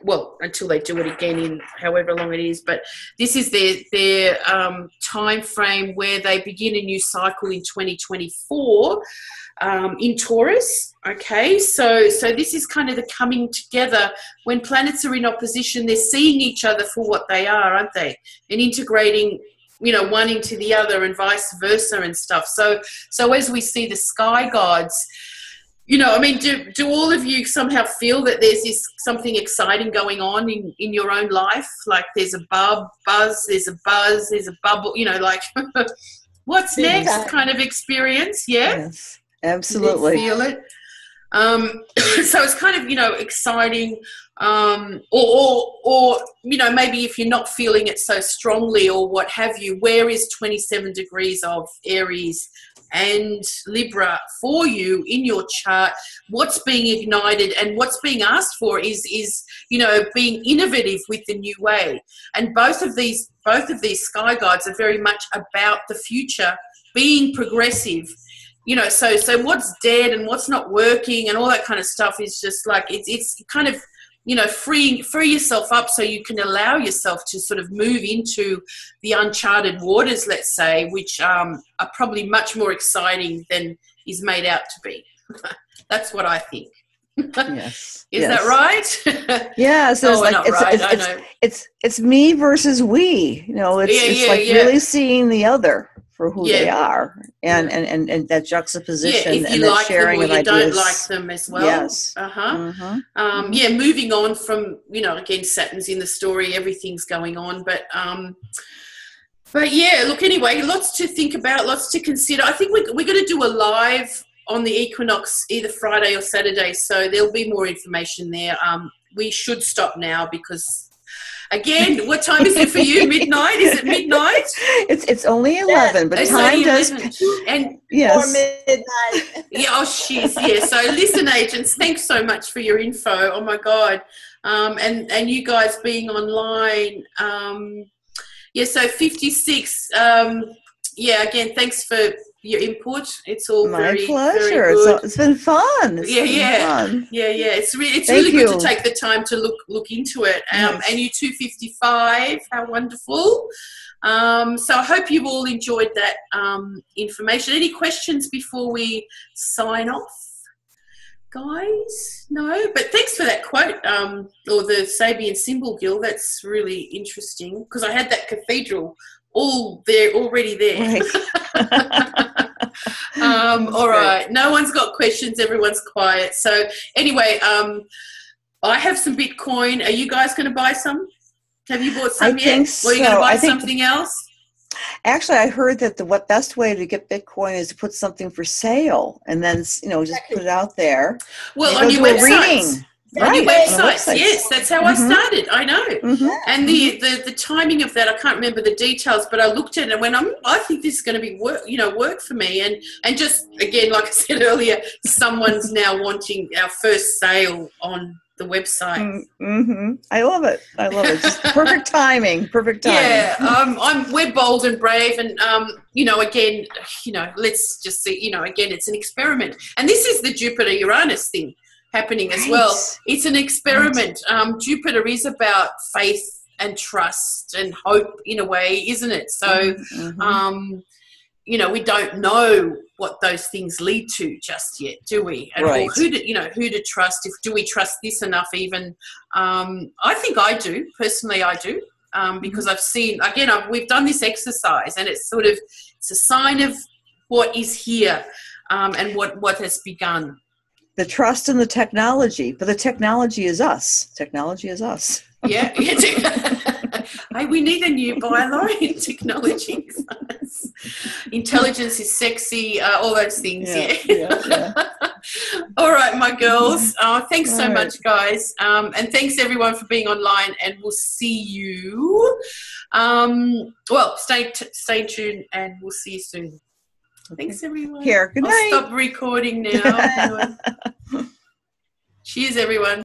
[SPEAKER 1] until they do it again in however long it is. But this is their time frame where they begin a new cycle in 2024 in Taurus. Okay, so this is kind of the coming together. When planets are in opposition, they're seeing each other for what they are, aren't they? And integrating, you know, one into the other and vice versa and stuff. So as we see the sky gods, you know, I mean, do all of you somehow feel that there's something exciting going on in your own life? Like there's a buzz, there's a bubble, you know, like what's next kind of experience? Yeah?
[SPEAKER 2] Yes, absolutely.
[SPEAKER 1] You feel it? So it's kind of, you know, exciting, or you know, maybe if you're not feeling it so strongly or what have you, where is 27 degrees of Aries and Libra for you in your chart? What's being ignited and what's being asked for is you know, being innovative with the new way. And both of these sky guides are very much about the future, being progressive. You know, so what's dead and what's not working and all that kind of stuff is just like it's kind of, you know, free yourself up so you can allow yourself to sort of move into the uncharted waters, let's say, which are probably much more exciting than is made out to be. That's what I think.
[SPEAKER 2] Yes.
[SPEAKER 1] Is that right?
[SPEAKER 2] Yeah. So
[SPEAKER 1] no,
[SPEAKER 2] it's like
[SPEAKER 1] I know.
[SPEAKER 2] It's me versus we. You know, it's really seeing the other for who they are, and that juxtaposition
[SPEAKER 1] if you
[SPEAKER 2] and that
[SPEAKER 1] like
[SPEAKER 2] sharing
[SPEAKER 1] them or
[SPEAKER 2] of
[SPEAKER 1] you
[SPEAKER 2] ideas.
[SPEAKER 1] don't like them as well.
[SPEAKER 2] Yes.
[SPEAKER 1] Yeah, moving on from, you know, again, Saturn's in the story, everything's going on, but yeah, look, anyway, lots to think about, lots to consider. I think we're going to do a live on the equinox either Friday or Saturday, so there'll be more information there. We should stop now because, again, what time is it for you? Midnight? Is it midnight?
[SPEAKER 2] It's only 11, but
[SPEAKER 1] it's
[SPEAKER 2] time does.
[SPEAKER 1] And
[SPEAKER 2] yes.
[SPEAKER 3] Or midnight.
[SPEAKER 1] Yeah, oh, she's yeah. So, listen, agents, thanks so much for your info. Oh my God, and you guys being online. Yeah, so 56. Yeah, again, thanks for your input. It's all
[SPEAKER 2] my
[SPEAKER 1] very,
[SPEAKER 2] pleasure.
[SPEAKER 1] very good.
[SPEAKER 2] It's been fun.
[SPEAKER 1] Yeah. It's really good to take the time to look into it. And you 255, how wonderful. So I hope you've all enjoyed that information. Any questions before we sign off, guys? No, but thanks for that quote, or the Sabian symbol, Gil. That's really interesting because I had that cathedral already there.
[SPEAKER 2] Right.
[SPEAKER 1] All right. No one's got questions. Everyone's quiet. So anyway, I have some Bitcoin. Are you guys going to buy some? Have you bought some yet?
[SPEAKER 2] So.
[SPEAKER 1] Or are you going to buy something else?
[SPEAKER 2] Actually, I heard that the best way to get Bitcoin is to put something for sale and then, you know, just put it out there.
[SPEAKER 1] Well, on your websites. On your websites,
[SPEAKER 2] websites.
[SPEAKER 1] Yes, that's how I started. I know. And the timing of that, I can't remember the details, but I looked at it and went, I think this is going to be work for me. And just again, like I said earlier, someone's now wanting our first sale on the website.
[SPEAKER 2] I love it. Just perfect timing.
[SPEAKER 1] Yeah. We're bold and brave, and again, let's just see. Again, it's an experiment, and this is the Jupiter-Uranus thing happening as well. It's an experiment. Jupiter is about faith and trust and hope in a way, isn't it? So, we don't know what those things lead to just yet, do we? And or who to trust. Do we trust this enough even? I think I do. Personally, I do. Because I've seen, again, we've done this exercise, and it's a sign of what is here and what has begun.
[SPEAKER 2] The trust in the technology, but the technology is us.
[SPEAKER 1] Yeah. I We need a new byline in technology. Intelligence is sexy, all those things. Yeah. All right, my girls. Thanks so much, guys. And thanks, everyone, for being online. And we'll see you. Stay tuned, and we'll see you soon. Thanks, everyone.
[SPEAKER 2] Here, good night.
[SPEAKER 1] I'll stop recording now. Cheers, everyone.